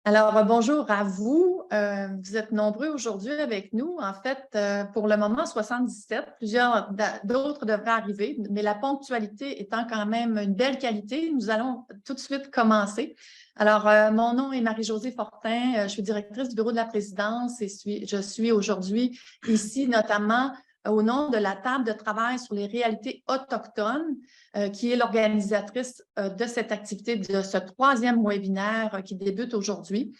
Alors, bonjour à vous. Vous êtes nombreux aujourd'hui avec nous. En fait, pour le moment, 77, plusieurs d'autres devraient arriver, mais la ponctualité étant quand même une belle qualité, nous allons tout de suite commencer. Alors, mon nom est Marie-Josée Fortin, je suis directrice du bureau de la présidence et je suis aujourd'hui ici notamment au nom de la table de travail sur les réalités autochtones, qui est l'organisatrice de cette activité, de ce troisième webinaire qui débute aujourd'hui.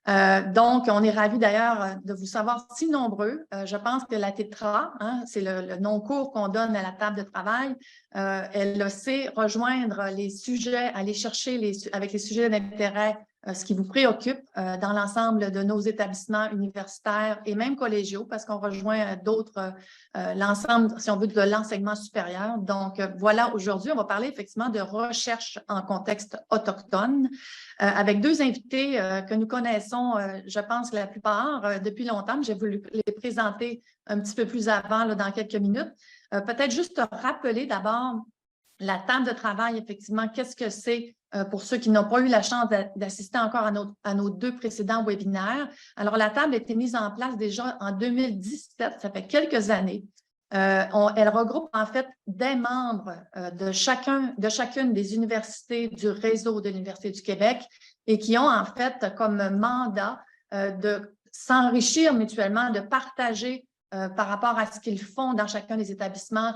Donc, on est ravis d'ailleurs de vous savoir si nombreux. Je pense que la TETRA, c'est le nom court qu'on donne à la table de travail, elle sait rejoindre les sujets, aller chercher avec les sujets d'intérêt ce qui vous préoccupe dans l'ensemble de nos établissements universitaires et même collégiaux, parce qu'on rejoint d'autres, l'ensemble, si on veut, de l'enseignement supérieur. Donc, voilà, aujourd'hui, on va parler effectivement de recherche en contexte autochtone avec deux invités que nous connaissons, je pense, la plupart depuis longtemps. J'ai voulu les présenter un petit peu plus avant, là, dans quelques minutes. Peut-être juste rappeler d'abord la table de travail, effectivement, qu'est-ce que c'est pour ceux qui n'ont pas eu la chance d'assister encore à nos deux précédents webinaires. Alors, la table a été mise en place déjà en 2017, ça fait quelques années. Elle regroupe en fait des membres de chacune des universités du réseau de l'Université du Québec et qui ont en fait comme mandat de s'enrichir mutuellement, de partager par rapport à ce qu'ils font dans chacun des établissements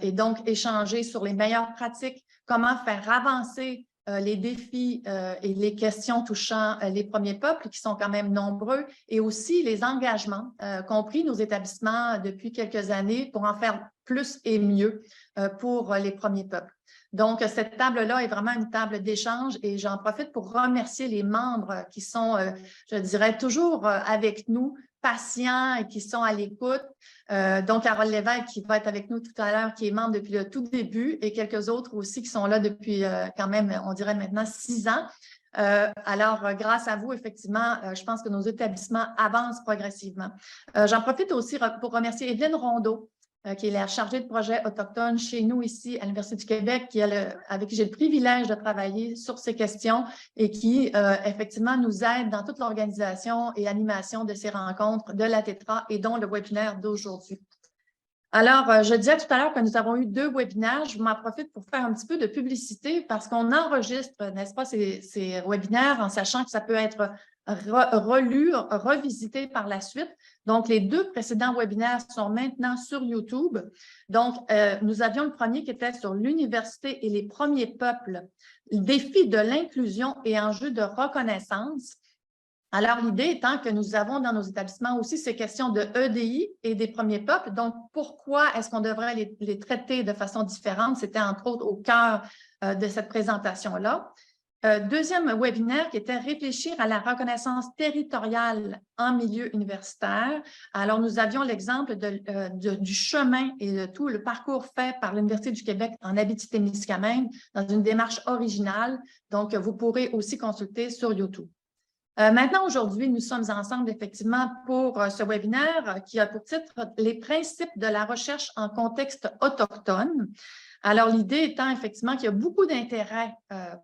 et donc échanger sur les meilleures pratiques, comment faire avancer les défis et les questions touchant les premiers peuples, qui sont quand même nombreux, et aussi les engagements qu'ont pris nos établissements depuis quelques années pour en faire plus et mieux pour les premiers peuples. Donc, cette table-là est vraiment une table d'échange et j'en profite pour remercier les membres qui sont, je dirais, toujours avec nous, patients et qui sont à l'écoute. Donc, Carole Lévesque, qui va être avec nous tout à l'heure, qui est membre depuis le tout début, et quelques autres aussi qui sont là depuis quand même, on dirait maintenant 6 ans. Alors, grâce à vous, effectivement, je pense que nos établissements avancent progressivement. J'en profite aussi pour remercier Evelyne Rondeau, qui est la chargée de projet autochtone chez nous ici à l'Université du Québec, avec qui j'ai le privilège de travailler sur ces questions et qui, effectivement, nous aide dans toute l'organisation et animation de ces rencontres de la TETRA et dont le webinaire d'aujourd'hui. Alors, je disais tout à l'heure que nous avons eu 2 webinaires. Je m'en profite pour faire un petit peu de publicité parce qu'on enregistre, n'est-ce pas, ces webinaires en sachant que ça peut être relu, revisité par la suite. Donc, les 2 précédents webinaires sont maintenant sur YouTube. Donc, nous avions le premier qui était sur l'université et les premiers peuples, le défi de l'inclusion et enjeux de reconnaissance. Alors, l'idée étant que nous avons dans nos établissements aussi ces questions de EDI et des premiers peuples. Donc, pourquoi est-ce qu'on devrait les traiter de façon différente? C'était entre autres au cœur de cette présentation-là. Deuxième webinaire qui était réfléchir à la reconnaissance territoriale en milieu universitaire. Alors, nous avions l'exemple du chemin et de tout le parcours fait par l'Université du Québec en Abitibi-Témiscamingue dans une démarche originale. Donc, vous pourrez aussi consulter sur YouTube. Maintenant, aujourd'hui, nous sommes ensemble effectivement pour ce webinaire qui a pour titre « Les principes de la recherche en contexte autochtone ». Alors, l'idée étant effectivement qu'il y a beaucoup d'intérêt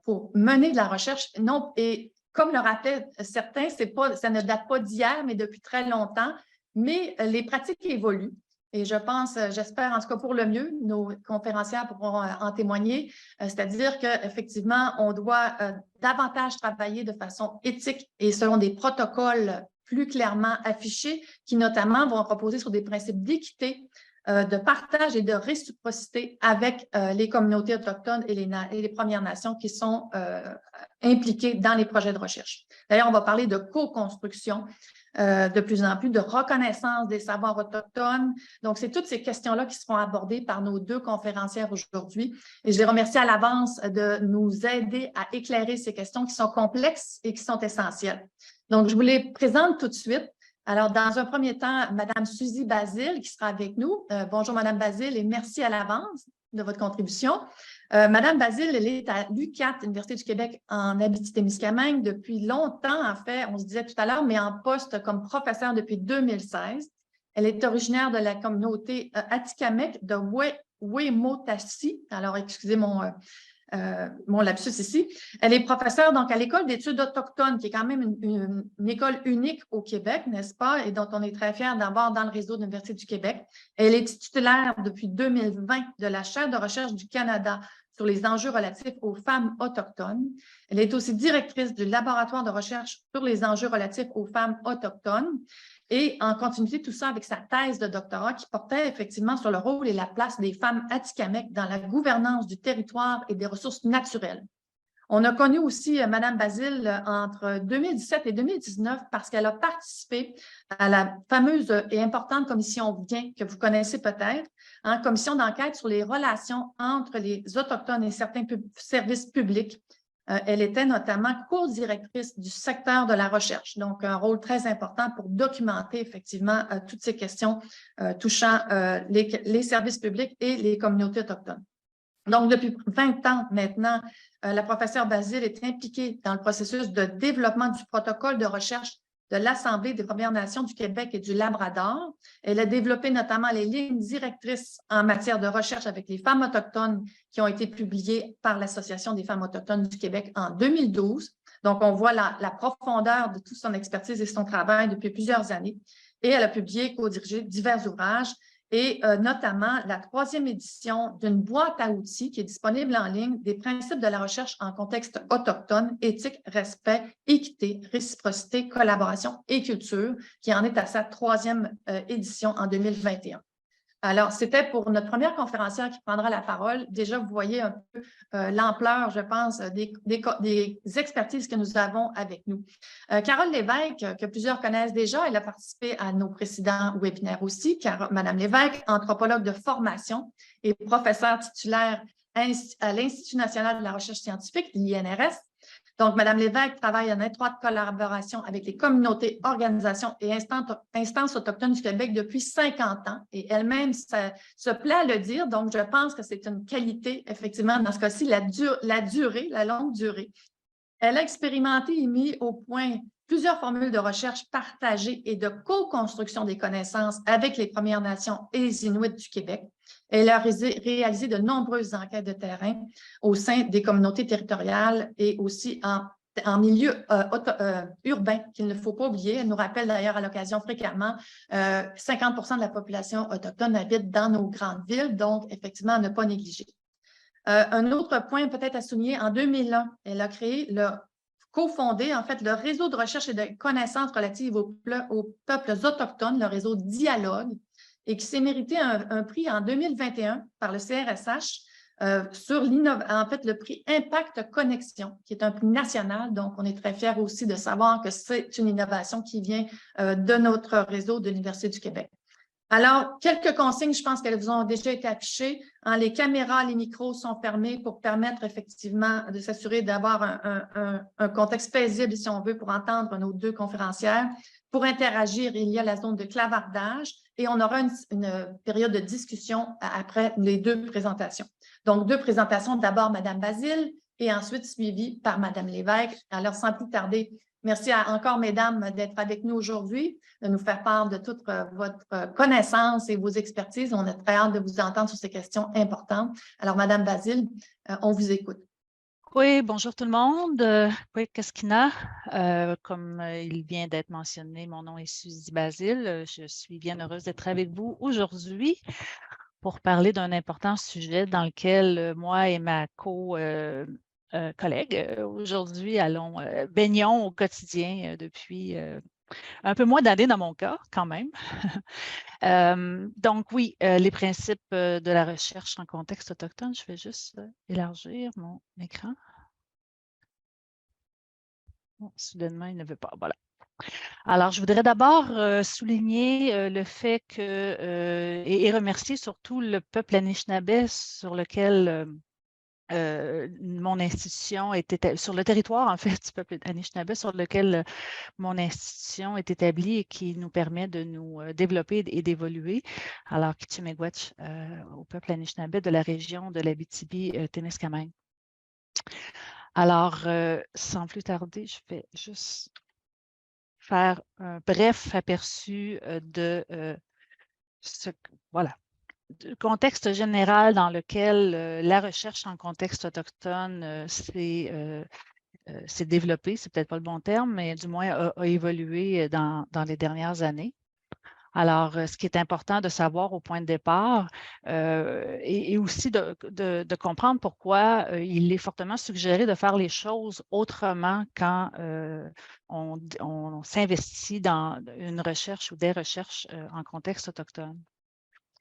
pour mener de la recherche, et comme le rappelaient certains, ça ne date pas d'hier, mais depuis très longtemps, mais les pratiques évoluent. Et je pense, j'espère en tout cas pour le mieux, nos conférencières pourront en témoigner, c'est-à-dire qu'effectivement, on doit davantage travailler de façon éthique et selon des protocoles plus clairement affichés qui notamment vont reposer sur des principes d'équité, de partage et de réciprocité avec les communautés autochtones et les Premières Nations qui sont impliquées dans les projets de recherche. D'ailleurs, on va parler de co-construction de plus en plus, de reconnaissance des savoirs autochtones. Donc, c'est toutes ces questions-là qui seront abordées par nos 2 conférencières aujourd'hui. Et je les remercie à l'avance de nous aider à éclairer ces questions qui sont complexes et qui sont essentielles. Donc, je vous les présente tout de suite. Alors, dans un premier temps, Mme Suzy Basile qui sera avec nous. Bonjour, Mme Basile, et merci à l'avance de votre contribution. Madame Basile, elle est à l'UQAT, Université du Québec, en Abitibi-Témiscamingue depuis longtemps, en fait, on se disait tout à l'heure, mais en poste comme professeure depuis 2016. Elle est originaire de la communauté Atikamekw de Wemotassi. Alors, excusez mon lapsus ici. Elle est professeure donc à l'École d'études autochtones, qui est quand même une école unique au Québec, n'est-ce pas, et dont on est très fiers d'avoir dans le réseau de l'Université du Québec. Elle est titulaire depuis 2020 de la chaire de recherche du Canada sur les enjeux relatifs aux femmes autochtones. Elle est aussi directrice du laboratoire de recherche sur les enjeux relatifs aux femmes autochtones. Et en continuité, tout ça avec sa thèse de doctorat qui portait effectivement sur le rôle et la place des femmes atikamekw dans la gouvernance du territoire et des ressources naturelles. On a connu aussi Mme Basile entre 2017 et 2019 parce qu'elle a participé à la fameuse et importante commission Bien, que vous connaissez peut-être, commission d'enquête sur les relations entre les Autochtones et certains services publics. Elle était notamment co-directrice du secteur de la recherche, donc un rôle très important pour documenter effectivement toutes ces questions touchant les services publics et les communautés autochtones. Donc, depuis 20 ans maintenant, la professeure Basile est impliquée dans le processus de développement du protocole de recherche de l'Assemblée des Premières Nations du Québec et du Labrador. Elle a développé notamment les lignes directrices en matière de recherche avec les femmes autochtones qui ont été publiées par l'Association des femmes autochtones du Québec en 2012. Donc, on voit la profondeur de toute son expertise et son travail depuis plusieurs années. Et elle a publié et co-dirigé divers ouvrages, et notamment la 3e édition d'une boîte à outils qui est disponible en ligne des principes de la recherche en contexte autochtone, éthique, respect, équité, réciprocité, collaboration et culture, qui en est à sa 3e édition en 2021. Alors, c'était pour notre première conférencière qui prendra la parole. Déjà, vous voyez un peu l'ampleur, je pense, des expertises que nous avons avec nous. Carole Lévesque, que plusieurs connaissent déjà, elle a participé à nos précédents webinaires aussi. Madame Lévesque, anthropologue de formation et professeure titulaire à l'Institut national de la recherche scientifique, l'INRS. Donc, Mme Lévesque travaille en étroite collaboration avec les communautés, organisations et instances autochtones du Québec depuis 50 ans et elle-même se plaît à le dire. Donc, je pense que c'est une qualité, effectivement, dans ce cas-ci, la longue durée. Elle a expérimenté et mis au point plusieurs formules de recherche partagées et de co-construction des connaissances avec les Premières Nations et les Inuits du Québec. Elle a réalisé de nombreuses enquêtes de terrain au sein des communautés territoriales et aussi en milieu urbain, qu'il ne faut pas oublier. Elle nous rappelle d'ailleurs à l'occasion fréquemment, 50% de la population autochtone habite dans nos grandes villes, donc effectivement à ne pas négliger. Un autre point peut-être à souligner, en 2001, elle a cofondé en fait le réseau de recherche et de connaissances relatives aux peuples autochtones, le réseau Dialogue, et qui s'est mérité un prix en 2021 par le CRSH sur le prix Impact Connexion, qui est un prix national. Donc, on est très fiers aussi de savoir que c'est une innovation qui vient de notre réseau de l'Université du Québec. Alors, quelques consignes, je pense qu'elles vous ont déjà été affichées. Les caméras, les micros sont fermés pour permettre effectivement de s'assurer d'avoir un contexte paisible, si on veut, pour entendre nos deux conférencières. Pour interagir, il y a la zone de clavardage et on aura une période de discussion après les deux présentations. Donc, deux présentations, d'abord Mme Basile et ensuite suivi par Mme Lévesque. Alors, sans plus tarder, merci encore, mesdames, d'être avec nous aujourd'hui, de nous faire part de toute votre connaissance et vos expertises. On est très hâte de vous entendre sur ces questions importantes. Alors, Madame Basile, on vous écoute. Oui, bonjour tout le monde. Oui, Kaskina. Comme il vient d'être mentionné, mon nom est Suzy Basile. Je suis bien heureuse d'être avec vous aujourd'hui pour parler d'un important sujet dans lequel moi et ma collègue aujourd'hui baignons au quotidien depuis un peu moins d'années dans mon cas, quand même. Donc oui, les principes de la recherche en contexte autochtone. Je vais juste élargir mon écran. Bon, soudainement, il ne veut pas. Voilà. Alors, je voudrais d'abord souligner le fait que, et remercier surtout le peuple Anishinaabe sur lequel mon institution est sur le territoire, en fait, du peuple Anishinaabe, sur lequel mon institution est établie et qui nous permet de nous développer et d'évoluer. Alors, Kichimegwech, au peuple Anishinaabe de la région de l'Abitibi-Témiscamingue. Alors, sans plus tarder, je vais juste faire un bref aperçu de voilà. du contexte général dans lequel la recherche en contexte autochtone s'est développée, c'est peut-être pas le bon terme, mais du moins a évolué dans les dernières années. Alors, ce qui est important de savoir au point de départ et aussi de comprendre pourquoi il est fortement suggéré de faire les choses autrement quand on s'investit dans une recherche ou des recherches en contexte autochtone.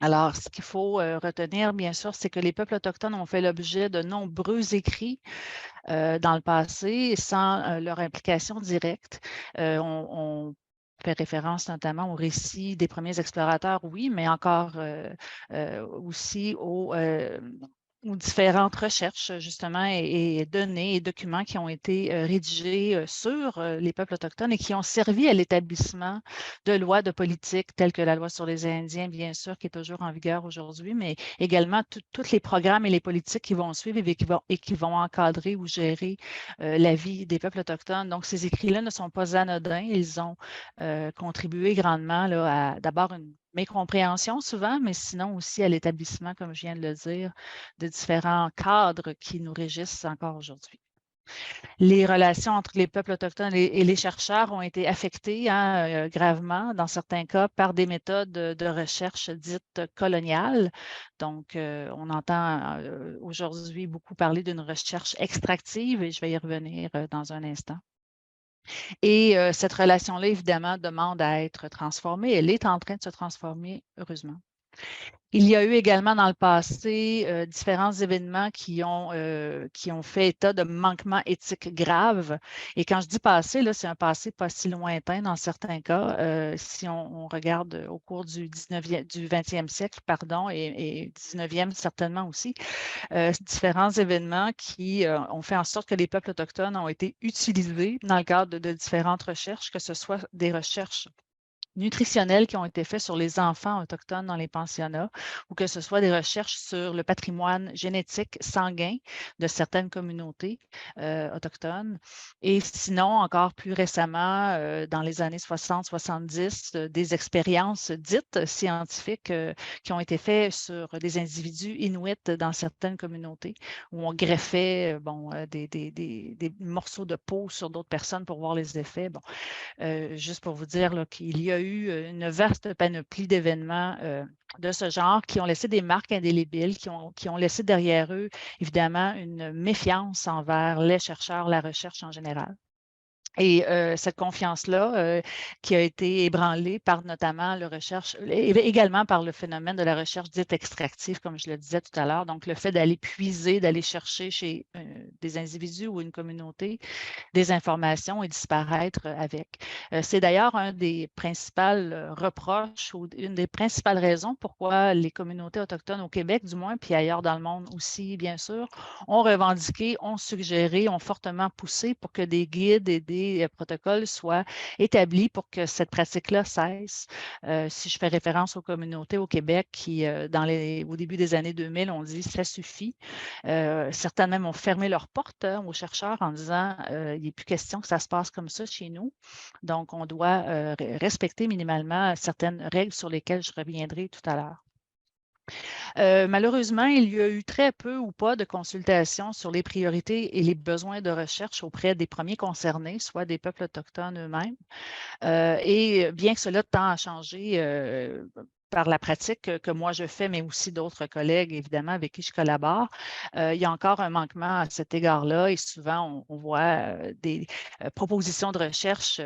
Alors, ce qu'il faut retenir, bien sûr, c'est que les peuples autochtones ont fait l'objet de nombreux écrits dans le passé sans leur implication directe. On fait référence notamment au récit des premiers explorateurs, oui, mais encore aussi aux différentes recherches, justement, et données et documents qui ont été rédigés sur les peuples autochtones et qui ont servi à l'établissement de lois de politique telles que la loi sur les Indiens, bien sûr, qui est toujours en vigueur aujourd'hui, mais également tous les programmes et les politiques qui vont suivre et qui vont encadrer ou gérer la vie des peuples autochtones. Donc, ces écrits-là ne sont pas anodins. Ils ont contribué grandement là, à d'abord une mécompréhension souvent, mais sinon aussi à l'établissement, comme je viens de le dire, de différents cadres qui nous régissent encore aujourd'hui. Les relations entre les peuples autochtones et les chercheurs ont été affectées gravement, dans certains cas, par des méthodes de recherche dites coloniales. Donc, on entend aujourd'hui beaucoup parler d'une recherche extractive et je vais y revenir dans un instant. Et cette relation-là, évidemment, demande à être transformée. Elle est en train de se transformer, heureusement. Il y a eu également dans le passé différents événements qui ont fait état de manquements éthiques graves. Et quand je dis passé, c'est un passé pas si lointain dans certains cas. Si on regarde au cours du 20e siècle, pardon, et 19e certainement aussi, différents événements qui ont fait en sorte que les peuples autochtones ont été utilisés dans le cadre de différentes recherches, que ce soit des recherches nutritionnelles qui ont été faites sur les enfants autochtones dans les pensionnats ou que ce soit des recherches sur le patrimoine génétique sanguin de certaines communautés autochtones. Et sinon, encore plus récemment, dans les années 60-70, des expériences dites scientifiques qui ont été faites sur des individus inuits dans certaines communautés où on greffait des morceaux de peau sur d'autres personnes pour voir les effets. Bon, juste pour vous dire qu'il y a eu une vaste panoplie d'événements de ce genre qui ont laissé des marques indélébiles, qui ont laissé derrière eux, évidemment, une méfiance envers les chercheurs, la recherche en général. Et cette confiance-là qui a été ébranlée par notamment la recherche, également par le phénomène de la recherche dite extractive, comme je le disais tout à l'heure. Donc, le fait d'aller puiser, d'aller chercher chez des individus ou une communauté des informations et disparaître avec. C'est d'ailleurs un des principaux reproches ou une des principales raisons pourquoi les communautés autochtones au Québec, du moins, puis ailleurs dans le monde aussi, bien sûr, ont revendiqué, ont suggéré, ont fortement poussé pour que des guides et des protocoles soient établis pour que cette pratique-là cesse. Si je fais référence aux communautés au Québec qui, au début des années 2000, ont dit « ça suffit ». Certains même ont fermé leurs portes aux chercheurs en disant il n'est plus question que ça se passe comme ça chez nous. Donc, on doit respecter minimalement certaines règles sur lesquelles je reviendrai tout à l'heure. Malheureusement, il y a eu très peu ou pas de consultations sur les priorités et les besoins de recherche auprès des premiers concernés, soit des peuples autochtones eux-mêmes. Et bien que cela tend à changer par la pratique que moi je fais, mais aussi d'autres collègues, évidemment, avec qui je collabore, il y a encore un manquement à cet égard-là et souvent on voit des propositions de recherche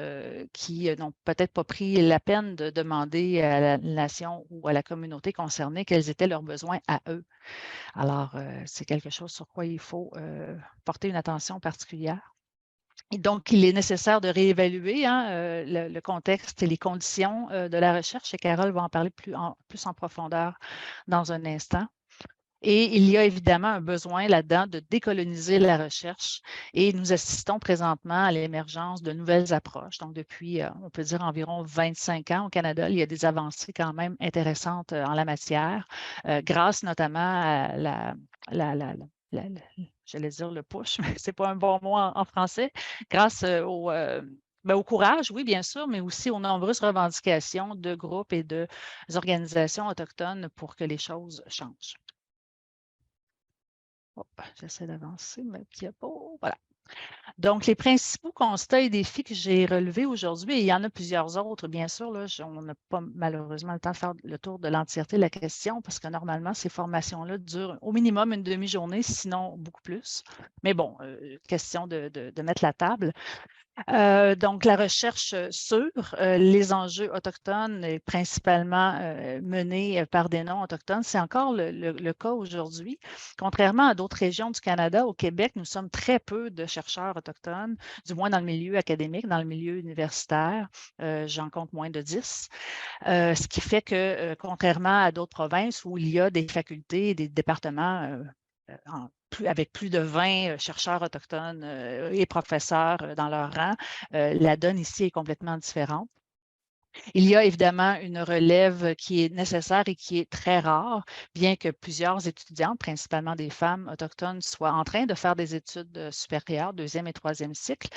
qui n'ont peut-être pas pris la peine de demander à la nation ou à la communauté concernée quels étaient leurs besoins à eux. Alors, c'est quelque chose sur quoi il faut porter une attention particulière. Et donc, il est nécessaire de réévaluer le contexte et les conditions de la recherche, et Carole va en parler plus en profondeur dans un instant. Et il y a évidemment un besoin là-dedans de décoloniser la recherche et nous assistons présentement à l'émergence de nouvelles approches. Donc, depuis, on peut dire, environ 25 ans au Canada, il y a des avancées quand même intéressantes en la matière, grâce notamment à j'allais dire le push, mais ce n'est pas un bon mot en français, grâce Bien, au courage, oui, bien sûr, mais aussi aux nombreuses revendications de groupes et de organisations autochtones pour que les choses changent. Hop, j'essaie d'avancer, mais il n'y a pas. Voilà. Donc, les principaux constats et défis que j'ai relevés aujourd'hui, et il y en a plusieurs autres, bien sûr, là, on n'a pas malheureusement le temps de faire le tour de l'entièreté de la question parce que normalement, ces formations-là durent au minimum une demi-journée, sinon beaucoup plus. Mais bon, question de mettre la table. Donc, la recherche sur les enjeux autochtones et principalement menée par des non-autochtones, c'est encore le cas aujourd'hui. Contrairement à d'autres régions du Canada, au Québec, nous sommes très peu de chercheurs autochtones, du moins dans le milieu académique, dans le milieu universitaire. J'en compte moins de 10. Ce qui fait que, contrairement à d'autres provinces où il y a des facultés et des départements avec plus de 20 chercheurs autochtones et professeurs dans leur rang, la donne ici est complètement différente. Il y a évidemment une relève qui est nécessaire et qui est très rare, bien que plusieurs étudiantes, principalement des femmes autochtones, soient en train de faire des études supérieures, deuxième et troisième cycle.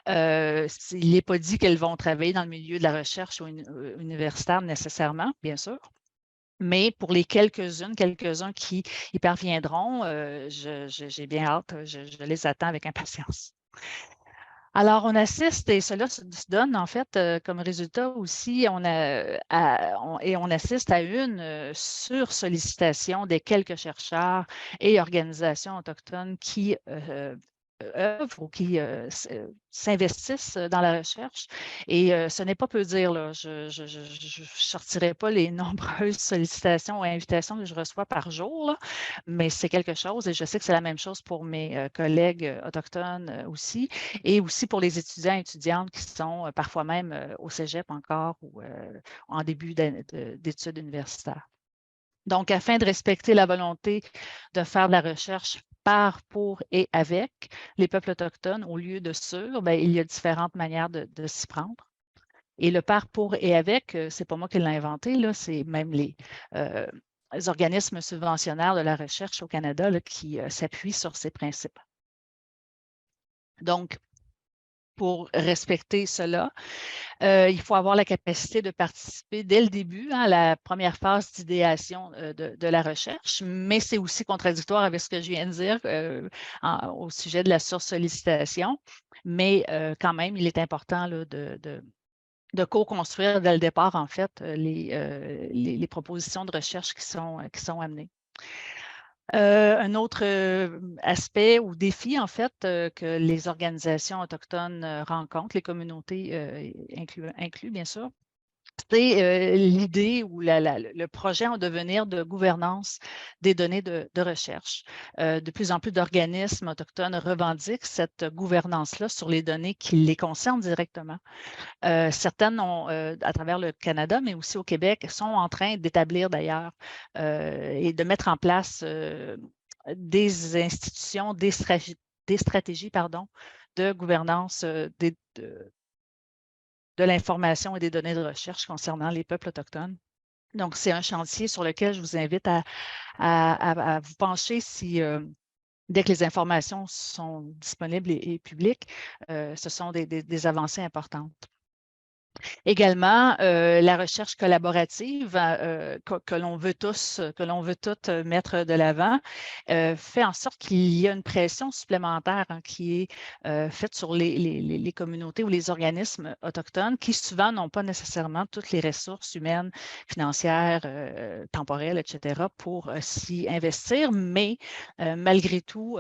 Il n'est pas dit qu'elles vont travailler dans le milieu de la recherche universitaire nécessairement, bien sûr. Mais pour les quelques-uns qui y parviendront, j'ai bien hâte, je les attends avec impatience. Alors, on assiste, et cela se donne en fait comme résultat aussi, on assiste à une sursollicitation des quelques chercheurs et organisations autochtones qui œuvrent ou qui s'investissent dans la recherche. Et ce n'est pas peu dire, là, je ne sortirai pas les nombreuses sollicitations et invitations que je reçois par jour, là, mais c'est quelque chose et je sais que c'est la même chose pour mes collègues autochtones aussi et aussi pour les étudiants et étudiantes qui sont parfois même au cégep encore ou en début d'études universitaires. Donc, afin de respecter la volonté de faire de la recherche par, pour et avec les peuples autochtones au lieu de sur, bien, il y a différentes manières de s'y prendre. Et le par, pour et avec, ce n'est pas moi qui l'ai inventé, c'est même les organismes subventionnaires de la recherche au Canada là, qui s'appuient sur ces principes. Donc, pour respecter cela, il faut avoir la capacité de participer dès le début à la première phase d'idéation de la recherche, mais c'est aussi contradictoire avec ce que je viens de dire au sujet de la sursollicitation. Mais quand même, il est important là, de co-construire dès le départ, en fait, les propositions de recherche qui sont amenées. Un autre aspect ou défi, en fait, que les organisations autochtones rencontrent, les communautés inclus, bien sûr, c'est l'idée ou le projet en devenir de gouvernance des données de recherche. De plus en plus d'organismes autochtones revendiquent cette gouvernance-là sur les données qui les concernent directement. Certaines à travers le Canada, mais aussi au Québec, sont en train d'établir d'ailleurs et de mettre en place des institutions, des stratégies de gouvernance de l'information et des données de recherche concernant les peuples autochtones. Donc, c'est un chantier sur lequel je vous invite à vous pencher si dès que les informations sont disponibles et publiques, ce sont des avancées importantes. Également, la recherche collaborative que l'on veut toutes mettre de l'avant fait en sorte qu'il y a une pression supplémentaire qui est faite sur les communautés ou les organismes autochtones qui souvent n'ont pas nécessairement toutes les ressources humaines, financières, temporelles, etc. pour s'y investir, mais malgré tout,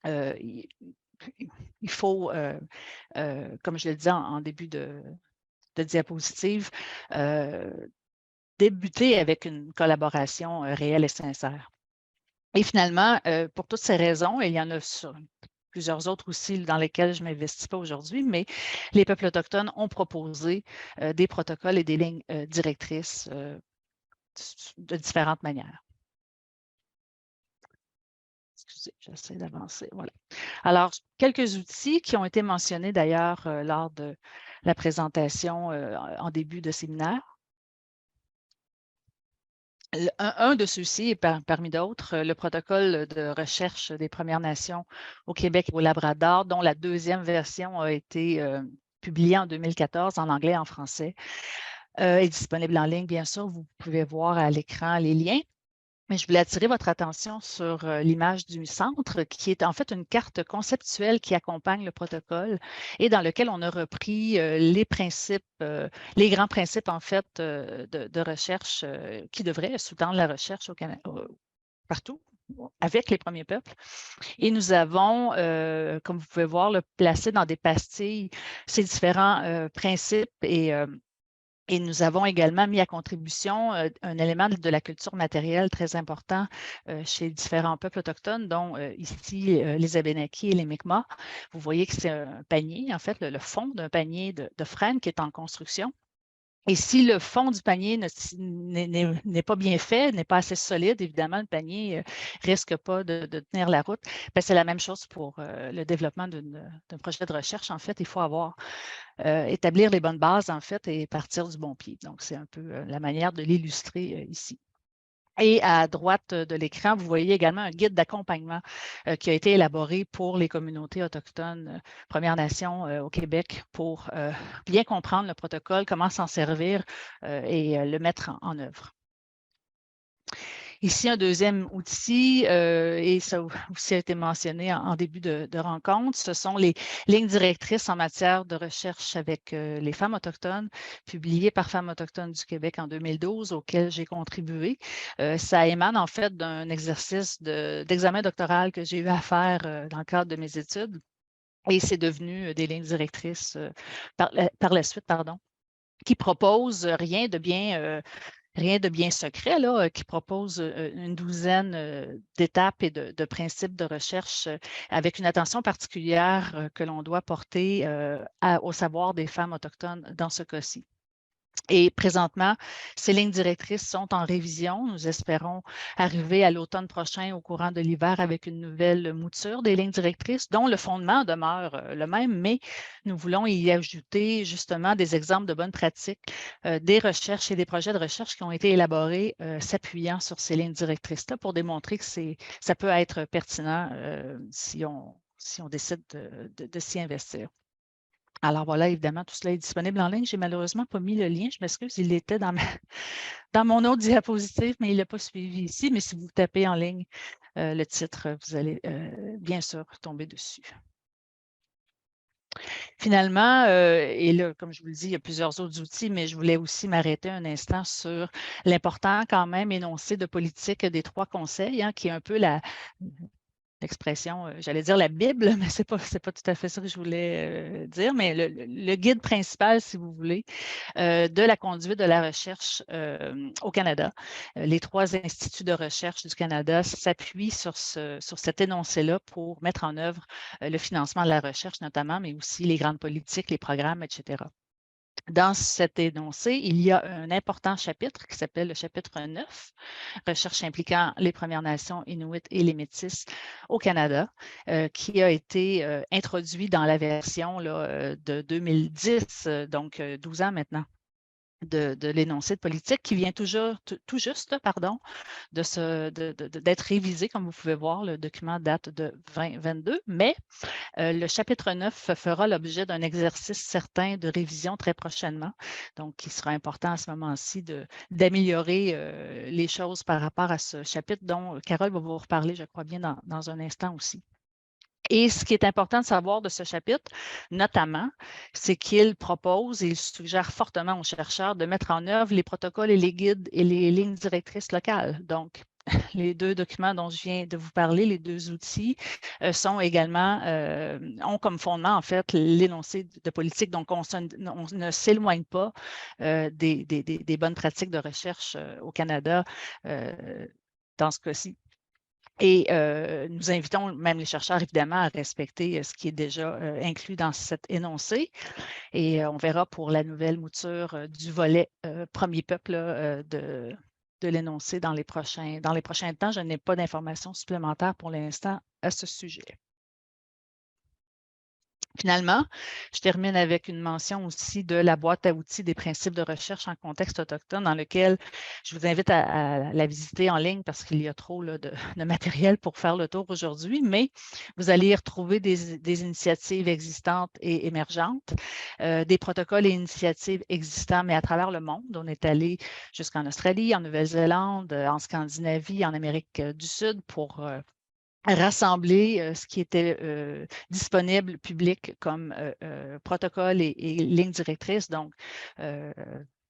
il faut, comme je le disais en début de diapositive, débuter avec une collaboration réelle et sincère. Et finalement, pour toutes ces raisons, et il y en a plusieurs autres aussi dans lesquelles je ne m'investis pas aujourd'hui, mais les peuples autochtones ont proposé des protocoles et des lignes directrices de différentes manières. Excusez, j'essaie d'avancer. Voilà. Alors, quelques outils qui ont été mentionnés d'ailleurs lors de la présentation en début de séminaire. Un de ceux-ci est parmi d'autres, le protocole de recherche des Premières Nations au Québec et au Labrador, dont la deuxième version a été publié en 2014 en anglais et en français. Est disponible en ligne, bien sûr. Vous pouvez voir à l'écran les liens. Mais je voulais attirer votre attention sur l'image du centre, qui est en fait une carte conceptuelle qui accompagne le protocole et dans lequel on a repris les principes, les grands principes en fait de recherche qui devraient sous-tendre la recherche au Canada, partout, avec les premiers peuples. Et nous avons, comme vous pouvez voir, placé dans des pastilles ces différents principes et nous avons également mis à contribution un élément de la culture matérielle très important chez différents peuples autochtones, dont ici les Abénaquis et les Mi'kmaq. Vous voyez que c'est un panier, en fait, le fond d'un panier de frêne qui est en construction. Et si le fond du panier n'est pas bien fait, n'est pas assez solide, évidemment, le panier risque pas de tenir la route. C'est la même chose pour le développement d'un projet de recherche. En fait, il faut établir les bonnes bases, en fait, et partir du bon pied. Donc, c'est un peu la manière de l'illustrer ici. Et à droite de l'écran, vous voyez également un guide d'accompagnement qui a été élaboré pour les communautés autochtones Premières Nations au Québec pour bien comprendre le protocole, comment s'en servir et le mettre en œuvre. Ici, un deuxième outil, et ça aussi a été mentionné en début de rencontre, ce sont les lignes directrices en matière de recherche avec les femmes autochtones, publiées par Femmes autochtones du Québec en 2012, auxquelles j'ai contribué. Ça émane en fait d'un exercice d'examen doctoral que j'ai eu à faire dans le cadre de mes études, et c'est devenu des lignes directrices par la suite, qui proposent rien de bien secret, là, qui propose une douzaine d'étapes et de principes de recherche avec une attention particulière que l'on doit porter au savoir des femmes autochtones dans ce cas-ci. Et présentement, ces lignes directrices sont en révision. Nous espérons arriver à l'automne prochain au courant de l'hiver avec une nouvelle mouture des lignes directrices dont le fondement demeure le même, mais nous voulons y ajouter justement des exemples de bonnes pratiques, des recherches et des projets de recherche qui ont été élaborés s'appuyant sur ces lignes directrices-là pour démontrer que ça peut être pertinent si on décide de s'y investir. Alors voilà, évidemment, tout cela est disponible en ligne. Je n'ai malheureusement pas mis le lien. Je m'excuse, il était dans mon autre diapositive, mais il n'a pas suivi ici. Mais si vous tapez en ligne le titre, vous allez bien sûr tomber dessus. Finalement, et là, comme je vous le dis, il y a plusieurs autres outils, mais je voulais aussi m'arrêter un instant sur l'important quand même énoncé de politique des 3 conseils, qui est un peu l'expression, j'allais dire la Bible, mais ce n'est pas tout à fait ça que je voulais dire, mais le guide principal, si vous voulez, de la conduite de la recherche au Canada. Les 3 instituts de recherche du Canada s'appuient sur cet énoncé-là pour mettre en œuvre le financement de la recherche notamment, mais aussi les grandes politiques, les programmes, etc. Dans cet énoncé, il y a un important chapitre qui s'appelle le chapitre 9, recherche impliquant les Premières Nations, Inuits et les Métis au Canada, qui a été introduit dans la version de 2010, donc 12 ans maintenant, de l'énoncé de politique qui vient tout juste d'être révisé. Comme vous pouvez voir, le document date de 2022, mais le chapitre 9 fera l'objet d'un exercice certain de révision très prochainement. Donc, il sera important à ce moment-ci d'améliorer les choses par rapport à ce chapitre dont Carole va vous reparler, je crois bien, dans un instant aussi. Et ce qui est important de savoir de ce chapitre, notamment, c'est qu'il propose et il suggère fortement aux chercheurs de mettre en œuvre les protocoles et les guides et les lignes directrices locales. Donc, les 2 documents dont je viens de vous parler, les 2 outils, sont également, ont comme fondement, en fait, l'énoncé de politique. Donc, on ne s'éloigne pas des bonnes pratiques de recherche au Canada dans ce cas-ci. Et nous invitons même les chercheurs, évidemment, à respecter ce qui est déjà inclus dans cet énoncé. Et on verra pour la nouvelle mouture du volet premier peuple de l'énoncé dans les prochains temps. Je n'ai pas d'informations supplémentaires pour l'instant à ce sujet. Finalement, je termine avec une mention aussi de la boîte à outils des principes de recherche en contexte autochtone, dans lequel je vous invite à la visiter en ligne parce qu'il y a trop là, de matériel pour faire le tour aujourd'hui, mais vous allez y retrouver des initiatives existantes et émergentes, des protocoles et initiatives existants, mais à travers le monde. On est allé jusqu'en Australie, en Nouvelle-Zélande, en Scandinavie, en Amérique du Sud pour rassembler ce qui était disponible public comme protocole et ligne directrice. Donc,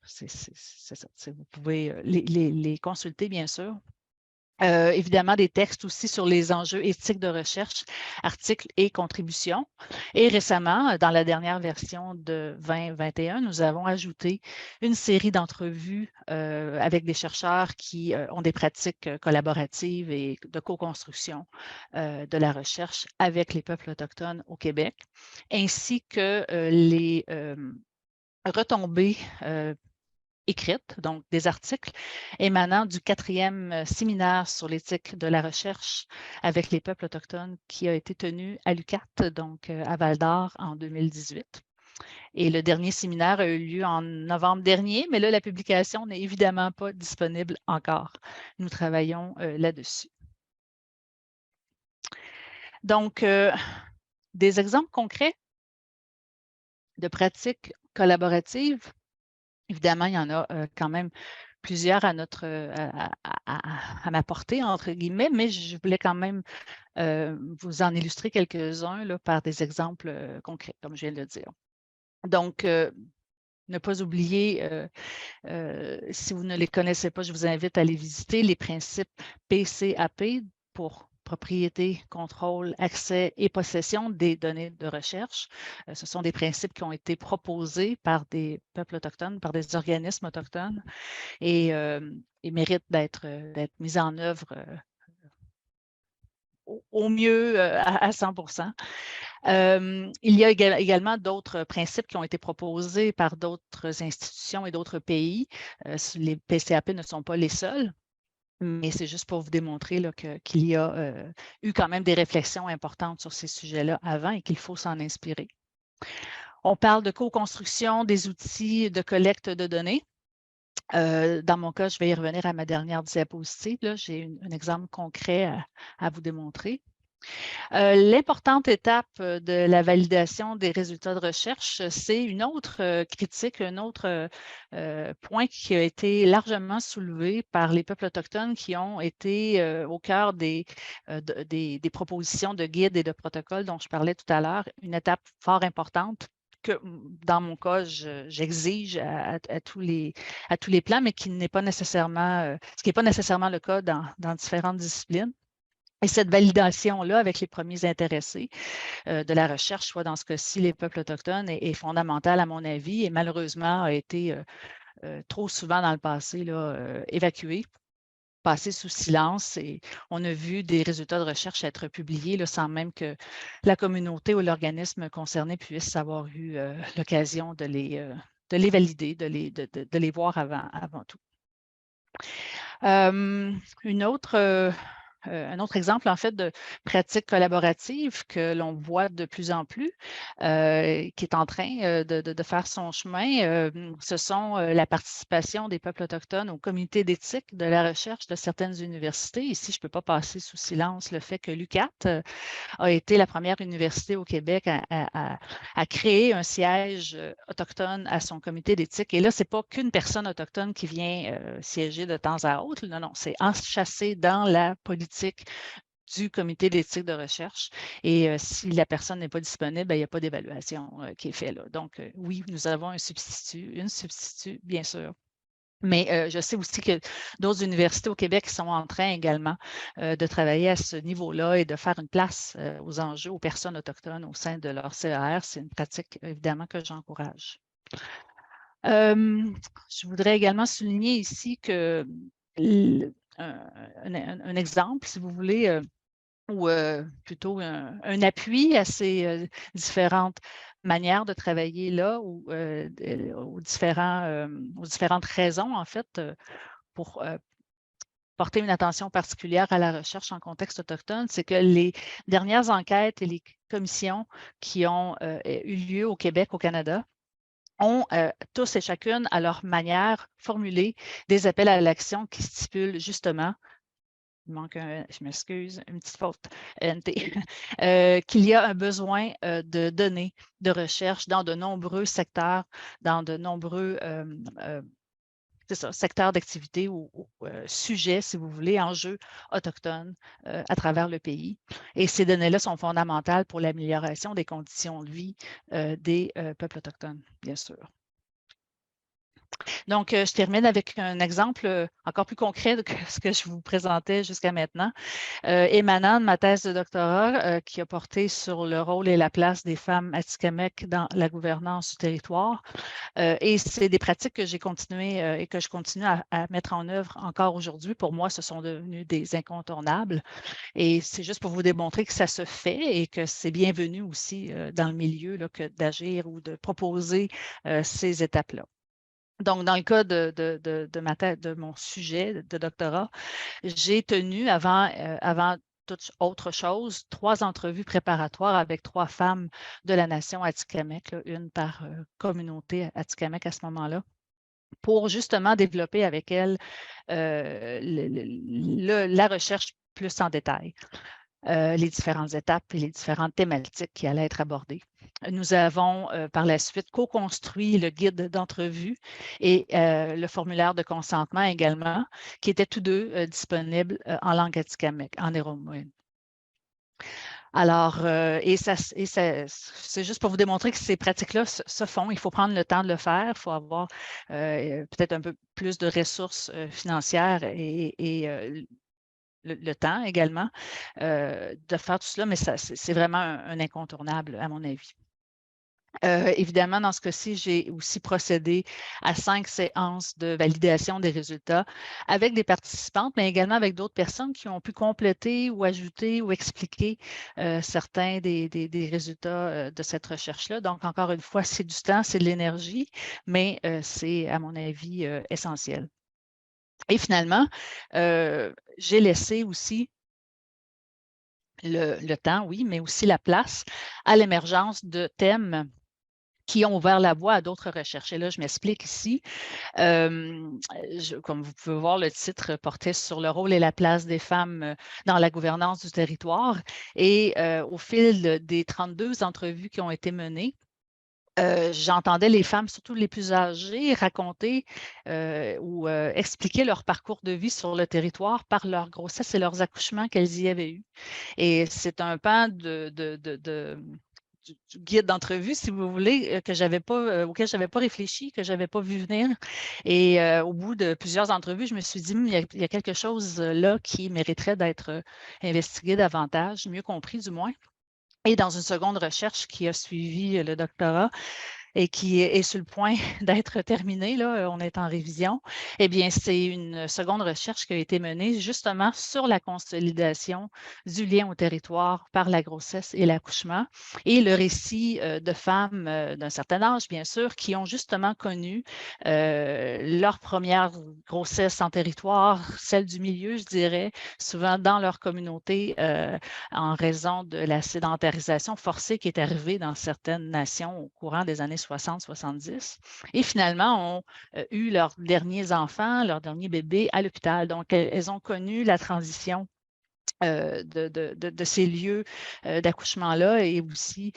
c'est ça. Vous pouvez les consulter, bien sûr. Évidemment, des textes aussi sur les enjeux éthiques de recherche, articles et contributions. Et récemment, dans la dernière version de 2021, nous avons ajouté une série d'entrevues avec des chercheurs qui ont des pratiques collaboratives et de co-construction de la recherche avec les peuples autochtones au Québec, ainsi que les retombées écrites, donc des articles émanant du 4e séminaire sur l'éthique de la recherche avec les peuples autochtones qui a été tenu à l'UQAT, donc à Val-d'Or en 2018. Et le dernier séminaire a eu lieu en novembre dernier, mais là, la publication n'est évidemment pas disponible encore. Nous travaillons là-dessus. Donc, des exemples concrets de pratiques collaboratives. Évidemment, il y en a quand même plusieurs à m'apporter, entre guillemets, mais je voulais quand même vous en illustrer quelques-uns par des exemples concrets, comme je viens de le dire. Donc, ne pas oublier, si vous ne les connaissez pas, je vous invite à les visiter, les principes PCAP pour propriété, contrôle, accès et possession des données de recherche. Ce sont des principes qui ont été proposés par des peuples autochtones, par des organismes autochtones et méritent d'être mis en œuvre au mieux à 100%. Il y a également d'autres principes qui ont été proposés par d'autres institutions et d'autres pays. Les PCAP ne sont pas les seuls, mais c'est juste pour vous démontrer qu'il y a eu quand même des réflexions importantes sur ces sujets-là avant et qu'il faut s'en inspirer. On parle de co-construction des outils de collecte de données. Dans mon cas, je vais y revenir à ma dernière diapositive. J'ai un exemple concret à vous démontrer. L'importante étape de la validation des résultats de recherche, c'est une autre critique, un autre point qui a été largement soulevé par les peuples autochtones qui ont été au cœur des propositions de guides et de protocoles dont je parlais tout à l'heure, une étape fort importante que dans mon cas, j'exige à tous les plans, mais qui n'est pas nécessairement, ce qui n'est pas nécessairement le cas dans différentes disciplines. Et cette validation-là avec les premiers intéressés de la recherche, soit dans ce cas-ci les peuples autochtones, est fondamentale à mon avis et malheureusement a été trop souvent dans le passé évacuée, passée sous silence et on a vu des résultats de recherche être publiés sans même que la communauté ou l'organisme concerné puisse avoir eu l'occasion de les valider, de les voir avant tout. Un autre exemple, en fait, de pratique collaborative que l'on voit de plus en plus, qui est en train de faire son chemin, ce sont la participation des peuples autochtones aux comités d'éthique de la recherche de certaines universités. Ici, je ne peux pas passer sous silence le fait que l'UQAT a été la première université au Québec à créer un siège autochtone à son comité d'éthique. Et là, ce n'est pas qu'une personne autochtone qui vient siéger de temps à autre. Non, c'est enchâssé dans la politique du comité d'éthique de recherche. Et si la personne n'est pas disponible, il n'y a pas d'évaluation qui est faite là. Donc, oui, nous avons une substitut, bien sûr. Mais je sais aussi que d'autres universités au Québec sont en train également de travailler à ce niveau-là et de faire une place aux enjeux, aux personnes autochtones au sein de leur CER. C'est une pratique, évidemment, que j'encourage. Je voudrais également souligner ici que un exemple, si vous voulez, ou plutôt un appui à ces différentes manières de travailler là ou aux différentes raisons, en fait, pour porter une attention particulière à la recherche en contexte autochtone, c'est que les dernières enquêtes et les commissions qui ont eu lieu au Québec, au Canada, ont tous et chacune à leur manière formulé des appels à l'action qui stipulent justement, il manque je m'excuse, une petite faute, NT, qu'il y a un besoin de données de recherche dans de nombreux secteurs, dans de nombreux secteurs d'activité ou sujets, si vous voulez, enjeux autochtones à travers le pays. Et ces données-là sont fondamentales pour l'amélioration des conditions de vie des peuples autochtones, bien sûr. Donc, je termine avec un exemple encore plus concret que ce que je vous présentais jusqu'à maintenant, émanant de ma thèse de doctorat qui a porté sur le rôle et la place des femmes atikamekw dans la gouvernance du territoire. Et c'est des pratiques que j'ai continué et que je continue à mettre en œuvre encore aujourd'hui. Pour moi, ce sont devenus des incontournables. Et c'est juste pour vous démontrer que ça se fait et que c'est bienvenu aussi dans le milieu là, que d'agir ou de proposer ces étapes-là. Donc, dans le cas de mon sujet de doctorat, j'ai tenu avant toute autre chose 3 entrevues préparatoires avec 3 femmes de la nation atikamekw, là, une par communauté atikamekw à ce moment-là, pour justement développer avec elles la recherche plus en détail. Les différentes étapes et les différentes thématiques qui allaient être abordées. Nous avons par la suite co-construit le guide d'entrevue et le formulaire de consentement également, qui étaient tous deux disponibles en langue atikamekw, en Eromouin. Alors, c'est juste pour vous démontrer que ces pratiques-là se font. Il faut prendre le temps de le faire. Il faut avoir peut-être un peu plus de ressources financières et le temps également de faire tout cela, mais c'est vraiment un incontournable à mon avis. Évidemment, dans ce cas-ci, j'ai aussi procédé à 5 séances de validation des résultats avec des participantes, mais également avec d'autres personnes qui ont pu compléter ou ajouter ou expliquer certains des résultats de cette recherche-là. Donc, encore une fois, c'est du temps, c'est de l'énergie, mais c'est, à mon avis, essentiel. Et finalement, j'ai laissé aussi le temps, oui, mais aussi la place à l'émergence de thèmes qui ont ouvert la voie à d'autres recherches. Et là, je m'explique ici. Comme vous pouvez voir, le titre portait sur le rôle et la place des femmes dans la gouvernance du territoire. Et au fil des 32 entrevues qui ont été menées, j'entendais les femmes, surtout les plus âgées, raconter ou expliquer leur parcours de vie sur le territoire par leur grossesse et leurs accouchements qu'elles y avaient eus. Et c'est un pan du guide d'entrevue, si vous voulez, auquel je n'avais pas réfléchi, que je n'avais pas vu venir. Et au bout de plusieurs entrevues, je me suis dit, il y a quelque chose là qui mériterait d'être investigué davantage, mieux compris du moins. Et dans une seconde recherche qui a suivi le doctorat et qui est sur le point d'être terminée, là, on est en révision, eh bien, c'est une seconde recherche qui a été menée justement sur la consolidation du lien au territoire par la grossesse et l'accouchement et le récit de femmes d'un certain âge, bien sûr, qui ont justement connu leur première grossesse en territoire, celle du milieu, je dirais, souvent dans leur communauté en raison de la sédentarisation forcée qui est arrivée dans certaines nations au courant des années 60-70 et finalement ont eu leurs derniers enfants, leurs derniers bébés à l'hôpital. Donc, elles ont connu la transition de ces lieux d'accouchement-là et aussi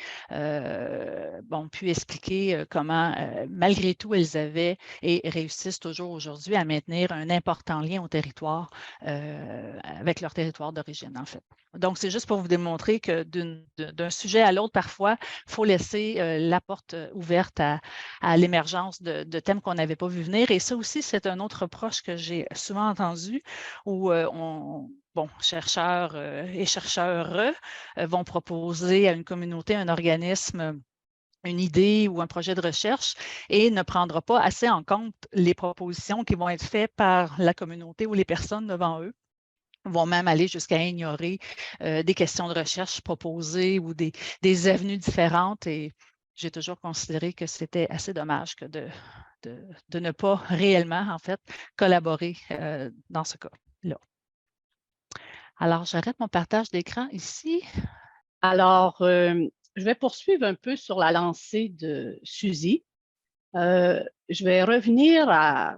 pu expliquer comment, malgré tout, elles avaient et réussissent toujours aujourd'hui à maintenir un important lien au territoire avec leur territoire d'origine, en fait. Donc, c'est juste pour vous démontrer que d'un sujet à l'autre, parfois, il faut laisser la porte ouverte à l'émergence de thèmes qu'on n'avait pas vu venir. Et ça aussi, c'est un autre reproche que j'ai souvent entendu où chercheurs et chercheurs vont proposer à une communauté, un organisme, une idée ou un projet de recherche et ne prendra pas assez en compte les propositions qui vont être faites par la communauté ou les personnes devant eux vont même aller jusqu'à ignorer des questions de recherche proposées ou des avenues différentes. Et j'ai toujours considéré que c'était assez dommage que de ne pas réellement, en fait, collaborer dans ce cas-là. Alors, j'arrête mon partage d'écran ici. Alors, je vais poursuivre un peu sur la lancée de Suzy. Je vais revenir à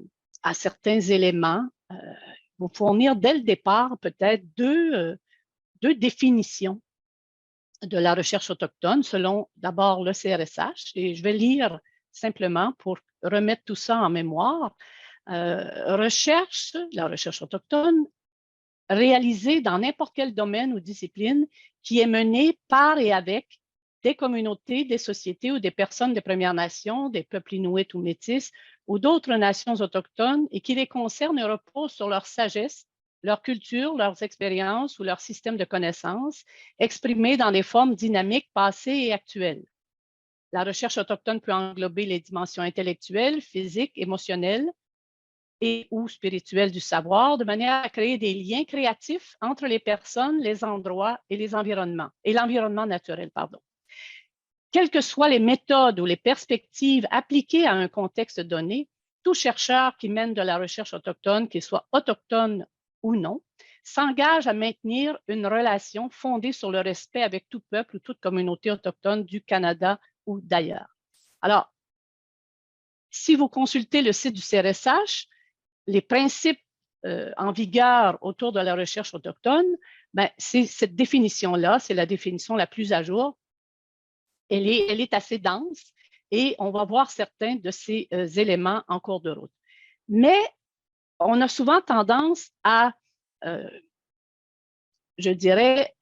certains éléments, vous fournir dès le départ peut-être deux définitions de la recherche autochtone selon d'abord le CRSH, et je vais lire simplement pour remettre tout ça en mémoire. La recherche autochtone réalisée dans n'importe quel domaine ou discipline qui est menée par et avec des communautés, des sociétés ou des personnes des Premières Nations, des peuples inuits ou métis ou d'autres nations autochtones et qui les concerne et repose sur leur sagesse, leur culture, leurs expériences ou leur système de connaissances exprimés dans des formes dynamiques passées et actuelles. La recherche autochtone peut englober les dimensions intellectuelles, physiques, émotionnelles, et ou spirituelle du savoir, de manière à créer des liens créatifs entre les personnes, les endroits et les environnements, et l'environnement naturel, pardon. Quelles que soient les méthodes ou les perspectives appliquées à un contexte donné, tout chercheur qui mène de la recherche autochtone, qu'il soit autochtone ou non, s'engage à maintenir une relation fondée sur le respect avec tout peuple ou toute communauté autochtone du Canada ou d'ailleurs. Alors, si vous consultez le site du CRSH, les principes en vigueur autour de la recherche autochtone, ben, c'est cette définition-là, c'est la définition la plus à jour. Elle est assez dense et on va voir certains de ces éléments en cours de route. Mais on a souvent tendance à, je dirais,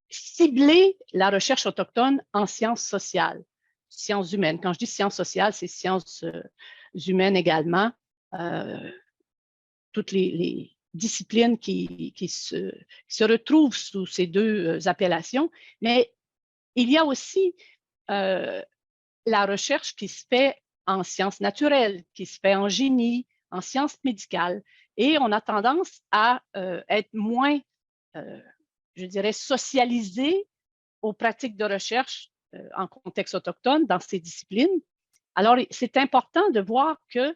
cibler la recherche autochtone en sciences sociales, sciences humaines. Quand je dis sciences sociales, c'est sciences humaines également. Toutes les disciplines qui se retrouvent sous ces deux appellations, mais il y a aussi la recherche qui se fait en sciences naturelles, qui se fait en génie, en sciences médicales, et on a tendance à être moins, je dirais, socialisé aux pratiques de recherche en contexte autochtone dans ces disciplines. Alors, c'est important de voir que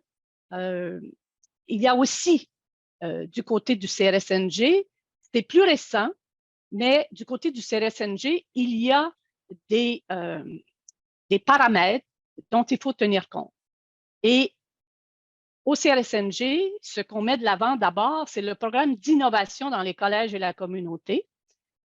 il y a aussi, du côté du CRSNG, c'est plus récent, mais du côté du CRSNG, il y a des paramètres dont il faut tenir compte. Et au CRSNG, ce qu'on met de l'avant d'abord, c'est le programme d'innovation dans les collèges et la communauté.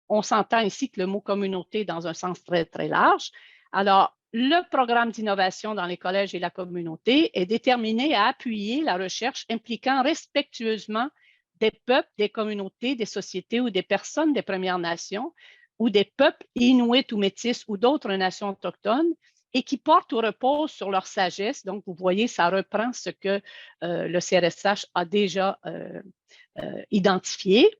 On s'entend ici que le mot communauté dans un sens très, très large. Alors, le programme d'innovation dans les collèges et la communauté est déterminé à appuyer la recherche impliquant respectueusement des peuples, des communautés, des sociétés ou des personnes des Premières Nations ou des peuples inuits ou métis ou d'autres nations autochtones et qui portent ou reposent sur leur sagesse. Donc, vous voyez, ça reprend ce que le CRSH a déjà identifié.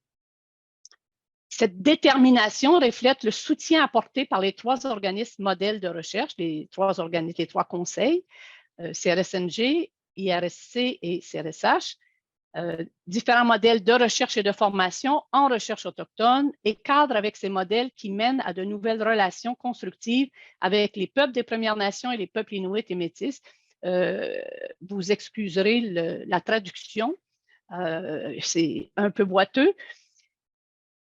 Cette détermination reflète le soutien apporté par les trois organismes modèles de recherche, les trois conseils, CRSNG, IRSC et CRSH, différents modèles de recherche et de formation en recherche autochtone et cadrent avec ces modèles qui mènent à de nouvelles relations constructives avec les peuples des Premières Nations et les peuples inuits et métis. Vous excuserez la traduction, c'est un peu boiteux.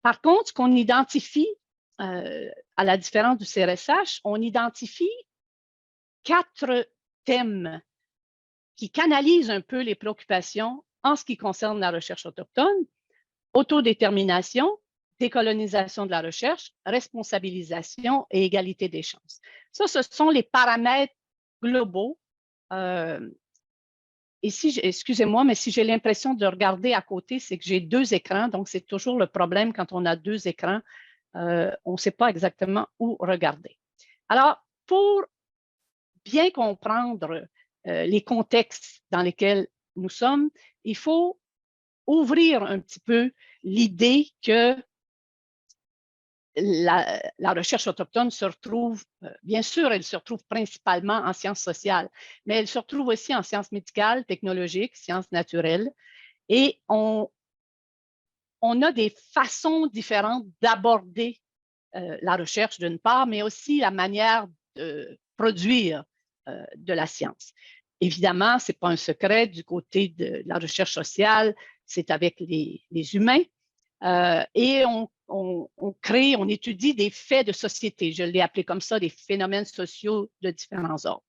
Par contre, ce qu'on identifie, à la différence du CRSH, on identifie 4 thèmes qui canalisent un peu les préoccupations en ce qui concerne la recherche autochtone: autodétermination, décolonisation de la recherche, responsabilisation et égalité des chances. Ça, ce sont les paramètres globaux. Et si, excusez-moi, mais si j'ai l'impression de regarder à côté, c'est que j'ai 2 écrans, donc c'est toujours le problème quand on a 2 écrans. On ne sait pas exactement où regarder. Alors, pour bien comprendre les contextes dans lesquels nous sommes, il faut ouvrir un petit peu l'idée que la recherche autochtone se retrouve, bien sûr, elle se retrouve principalement en sciences sociales, mais elle se retrouve aussi en sciences médicales, technologiques, sciences naturelles. Et on a des façons différentes d'aborder la recherche d'une part, mais aussi la manière de produire de la science. Évidemment, ce n'est pas un secret, du côté de la recherche sociale, c'est avec les humains. et on crée, on étudie des faits de société. Je l'ai appelé comme ça, des phénomènes sociaux de différents ordres.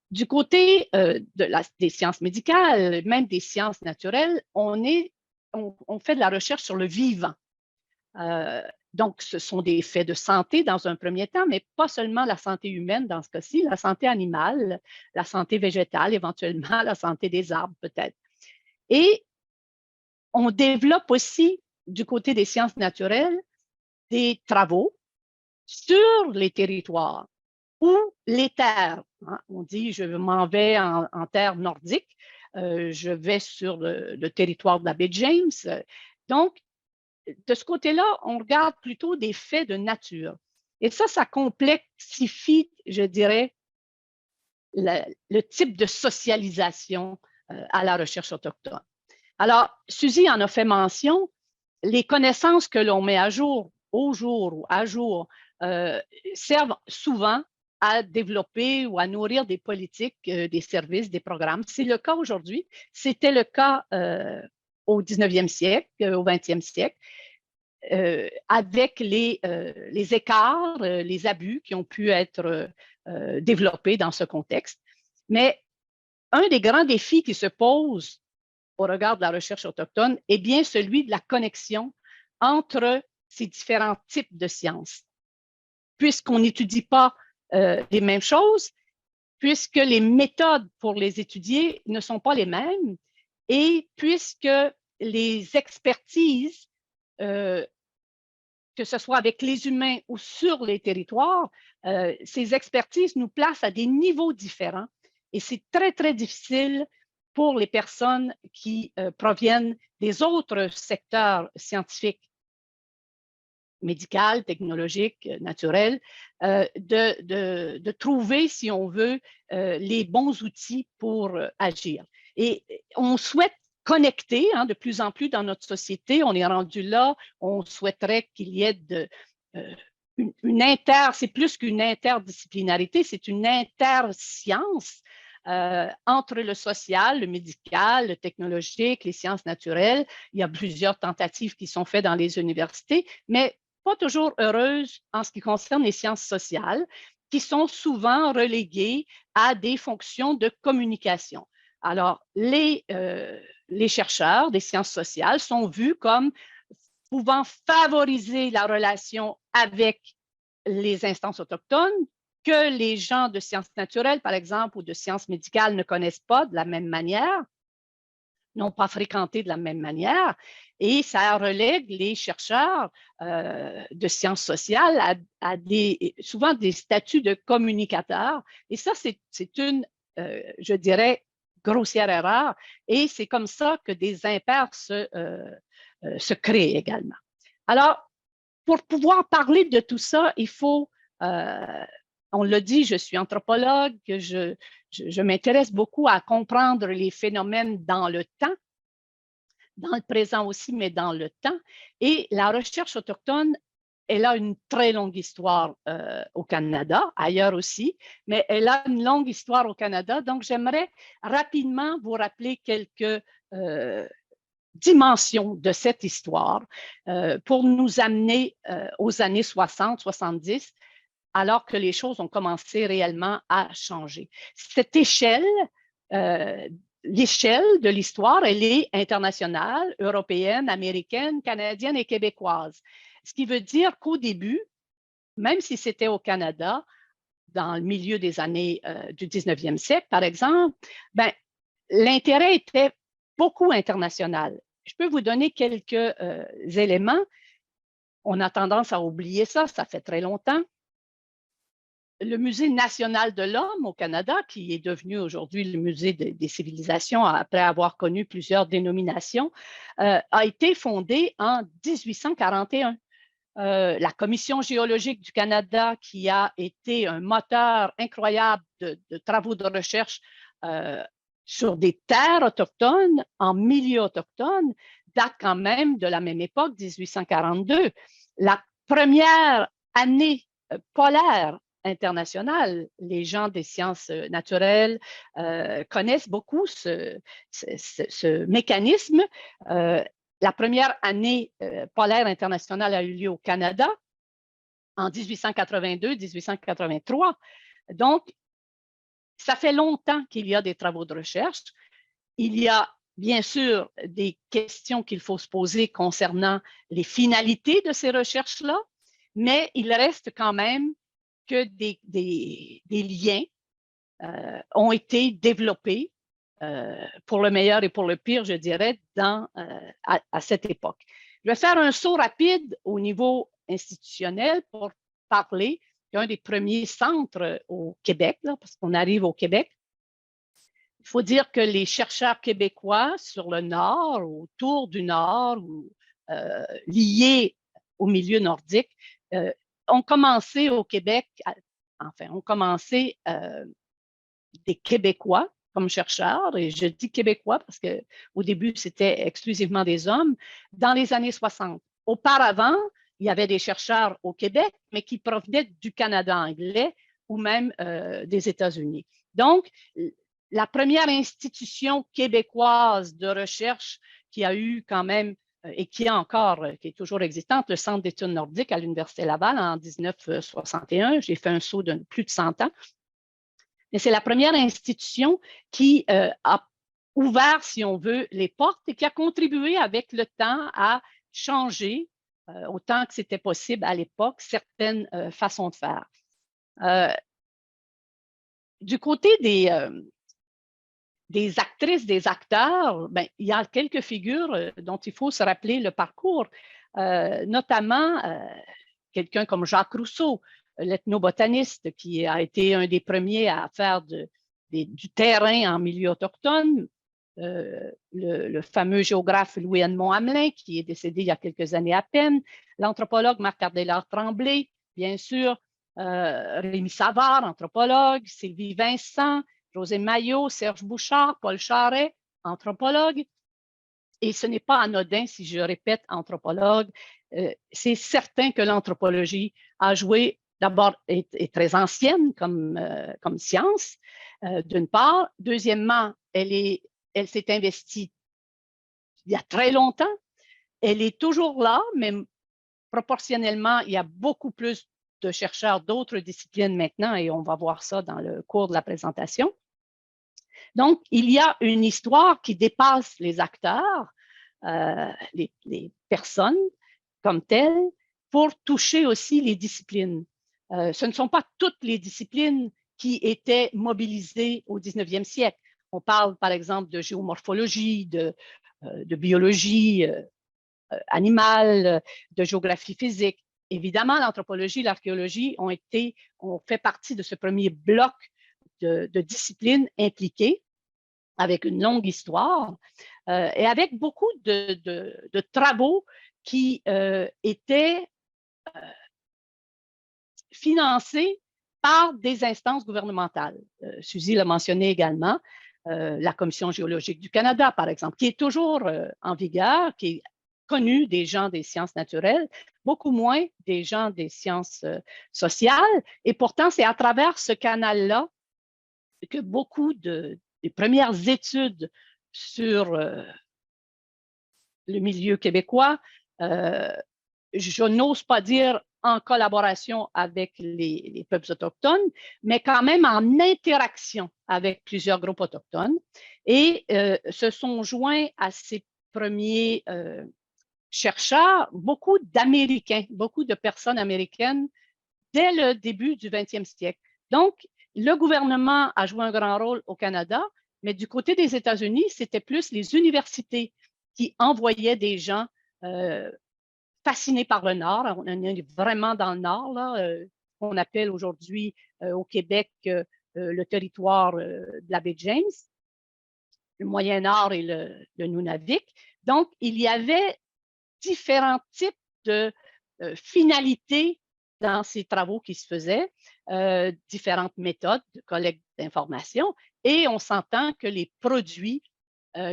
Du côté des sciences médicales, même des sciences naturelles, on fait de la recherche sur le vivant. Donc, ce sont des faits de santé dans un premier temps, mais pas seulement la santé humaine dans ce cas-ci, la santé animale, la santé végétale, éventuellement la santé des arbres peut-être. Et on développe aussi, du côté des sciences naturelles, des travaux sur les territoires ou les terres. Hein. On dit, je m'en vais en terre nordique, je vais sur le territoire de la baie James. Donc, de ce côté-là, on regarde plutôt des faits de nature. Et ça complexifie, je dirais, le type de socialisation à la recherche autochtone. Alors, Suzy en a fait mention, les connaissances que l'on met à jour, au jour ou à jour, servent souvent à développer ou à nourrir des politiques, des services, des programmes. C'est le cas aujourd'hui. C'était le cas au 19e siècle, au 20e siècle, avec les écarts, les abus qui ont pu être développés dans ce contexte. Mais un des grands défis qui se posent au regard de la recherche autochtone est bien celui de la connexion entre ces différents types de sciences. Puisqu'on n'étudie pas les mêmes choses, puisque les méthodes pour les étudier ne sont pas les mêmes, et puisque les expertises, que ce soit avec les humains ou sur les territoires, ces expertises nous placent à des niveaux différents, et c'est très, très difficile pour les personnes qui proviennent des autres secteurs scientifiques, médical, technologique, naturel, de trouver, si on veut, les bons outils pour agir. Et on souhaite connecter de plus en plus dans notre société. On est rendu là, on souhaiterait qu'il y ait c'est plus qu'une interdisciplinarité, c'est une interscience entre le social, le médical, le technologique, les sciences naturelles. Il y a plusieurs tentatives qui sont faites dans les universités, mais pas toujours heureuses en ce qui concerne les sciences sociales, qui sont souvent reléguées à des fonctions de communication. Alors, les chercheurs des sciences sociales sont vus comme pouvant favoriser la relation avec les instances autochtones que les gens de sciences naturelles, par exemple, ou de sciences médicales ne connaissent pas de la même manière, n'ont pas fréquenté de la même manière, et ça relègue les chercheurs de sciences sociales à souvent des statuts de communicateurs. Et ça, c'est une, je dirais, grossière erreur, et c'est comme ça que des impairs se créent également. Alors, pour pouvoir parler de tout ça, il faut, on l'a dit, je suis anthropologue, je m'intéresse beaucoup à comprendre les phénomènes dans le temps, dans le présent aussi, mais dans le temps. Et la recherche autochtone, elle a une très longue histoire au Canada, ailleurs aussi, mais elle a une longue histoire au Canada. Donc, j'aimerais rapidement vous rappeler quelques dimensions de cette histoire pour nous amener aux années 60, 70, alors que les choses ont commencé réellement à changer. Cette échelle, l'échelle de l'histoire, elle est internationale, européenne, américaine, canadienne et québécoise. Ce qui veut dire qu'au début, même si c'était au Canada, dans le milieu des années du 19e siècle, par exemple, l'intérêt était beaucoup international. Je peux vous donner quelques éléments. On a tendance à oublier ça, ça fait très longtemps. Le Musée national de l'homme au Canada, qui est devenu aujourd'hui le Musée des civilisations après avoir connu plusieurs dénominations, a été fondé en 1841. La Commission géologique du Canada, qui a été un moteur incroyable de travaux de recherche sur des terres autochtones, en milieu autochtone, date quand même de la même époque, 1842. La première année polaire internationale, les gens des sciences naturelles connaissent beaucoup ce mécanisme. la première année polaire internationale a eu lieu au Canada en 1882-1883. Donc, ça fait longtemps qu'il y a des travaux de recherche. Il y a bien sûr des questions qu'il faut se poser concernant les finalités de ces recherches-là, mais il reste quand même que des liens ont été développés pour le meilleur et pour le pire, je dirais, à cette époque. Je vais faire un saut rapide au niveau institutionnel pour parler d'un des premiers centres au Québec, là, parce qu'on arrive au Québec. Il faut dire que les chercheurs québécois sur le Nord, autour du Nord, ou liés au milieu nordique, ont commencé au Québec, ont commencé des Québécois comme chercheurs, et je dis Québécois parce qu'au début, c'était exclusivement des hommes, dans les années 60. Auparavant, il y avait des chercheurs au Québec, mais qui provenaient du Canada anglais ou même des États-Unis. Donc, la première institution québécoise de recherche qui a eu quand même, et qui est toujours existante, le Centre d'études nordiques à l'Université Laval en 1961. J'ai fait un saut de plus de 100 ans. Mais c'est la première institution qui a ouvert, si on veut, les portes et qui a contribué avec le temps à changer, autant que c'était possible à l'époque, certaines façons de faire. Du côté des actrices, des acteurs, ben, il y a quelques figures dont il faut se rappeler le parcours, notamment quelqu'un comme Jacques Rousseau, l'ethnobotaniste qui a été un des premiers à faire du terrain en milieu autochtone, le fameux géographe Louis-Edmond Hamelin, qui est décédé il y a quelques années à peine, l'anthropologue Marc Ardellard Tremblay, bien sûr, Rémi Savard, anthropologue, Sylvie Vincent, José Maillot, Serge Bouchard, Paul Charret, anthropologue. Et ce n'est pas anodin si je répète anthropologue. C'est certain que l'anthropologie a joué, d'abord, est très ancienne comme science, d'une part. Deuxièmement, elle s'est investie il y a très longtemps. Elle est toujours là, mais proportionnellement, il y a beaucoup plus de chercheurs d'autres disciplines maintenant, et on va voir ça dans le cours de la présentation. Donc, il y a une histoire qui dépasse les acteurs, les personnes comme telles, pour toucher aussi les disciplines. Ce ne sont pas toutes les disciplines qui étaient mobilisées au 19e siècle. On parle, par exemple, de géomorphologie, de biologie animale, de géographie physique. Évidemment, l'anthropologie et l'archéologie ont fait partie de ce premier bloc de disciplines impliquées, avec une longue histoire et avec beaucoup de travaux qui étaient financés par des instances gouvernementales. Suzy l'a mentionné également, la Commission géologique du Canada, par exemple, qui est toujours en vigueur, qui est connue des gens des sciences naturelles, beaucoup moins des gens des sciences sociales. Et pourtant, c'est à travers ce canal-là que beaucoup des premières études sur le milieu québécois, je n'ose pas dire en collaboration avec les peuples autochtones, mais quand même en interaction avec plusieurs groupes autochtones, et se sont joints à ces premiers chercheurs, beaucoup d'Américains, beaucoup de personnes américaines dès le début du 20e siècle. Donc, le gouvernement a joué un grand rôle au Canada, mais du côté des États-Unis, c'était plus les universités qui envoyaient des gens fascinés par le Nord. On est vraiment dans le Nord, là, qu'on appelle aujourd'hui au Québec le territoire de la baie James, le Moyen-Nord et le Nunavik. Donc, il y avait différents types de finalités dans ces travaux qui se faisaient, différentes méthodes de collecte d'informations, et on s'entend que les produits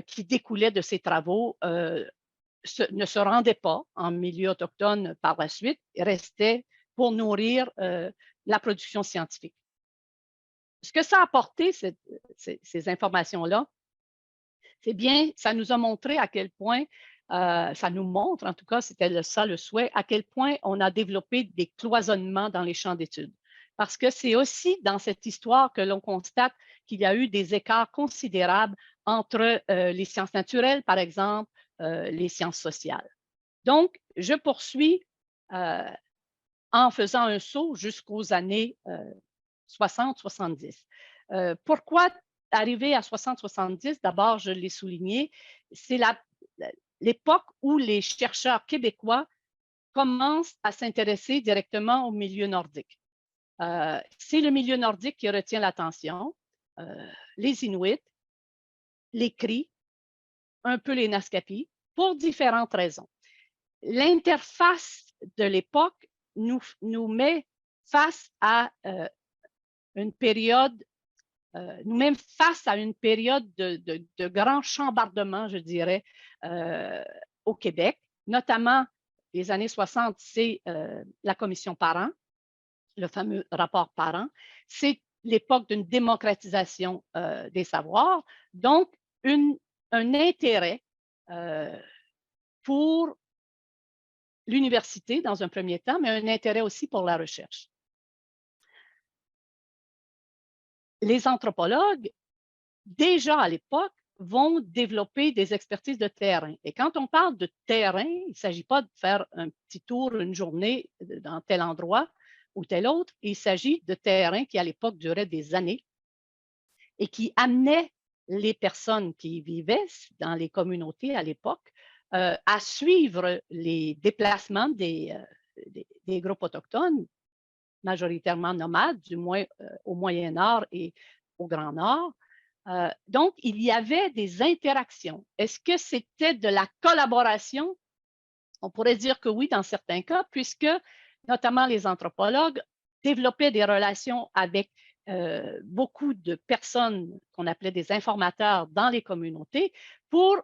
qui découlaient de ces travaux ne se rendaient pas en milieu autochtone par la suite, restaient pour nourrir la production scientifique. Ce que ça a apporté, ces informations-là, c'est bien, ça nous a montré à quel point Ça nous montre, en tout cas, c'était ça le souhait, à quel point on a développé des cloisonnements dans les champs d'études. Parce que c'est aussi dans cette histoire que l'on constate qu'il y a eu des écarts considérables entre les sciences naturelles, par exemple, les sciences sociales. Donc, je poursuis en faisant un saut jusqu'aux années 60-70. Pourquoi arriver à 60-70? D'abord, je l'ai souligné, c'est l'époque où les chercheurs québécois commencent à s'intéresser directement au milieu nordique. C'est le milieu nordique qui retient l'attention, les Inuits, les Cris, un peu les Naskapis, pour différentes raisons. L'interface de l'époque nous met face à une période, nous met face à une période de grand chambardement, je dirais, au Québec, notamment les années 60, c'est la commission Parent, le fameux rapport Parent. C'est l'époque d'une démocratisation des savoirs, donc un intérêt pour l'université dans un premier temps, mais un intérêt aussi pour la recherche. Les anthropologues, déjà à l'époque, vont développer des expertises de terrain. Et quand on parle de terrain, il ne s'agit pas de faire un petit tour, une journée dans tel endroit ou tel autre. Il s'agit de terrain qui, à l'époque, durait des années et qui amenait les personnes qui vivaient dans les communautés à l'époque à suivre les déplacements des groupes autochtones, majoritairement nomades, du moins au Moyen-Nord et au Grand Nord. Donc, il y avait des interactions. Est-ce que c'était de la collaboration? On pourrait dire que oui, dans certains cas, puisque notamment les anthropologues développaient des relations avec beaucoup de personnes qu'on appelait des informateurs dans les communautés pour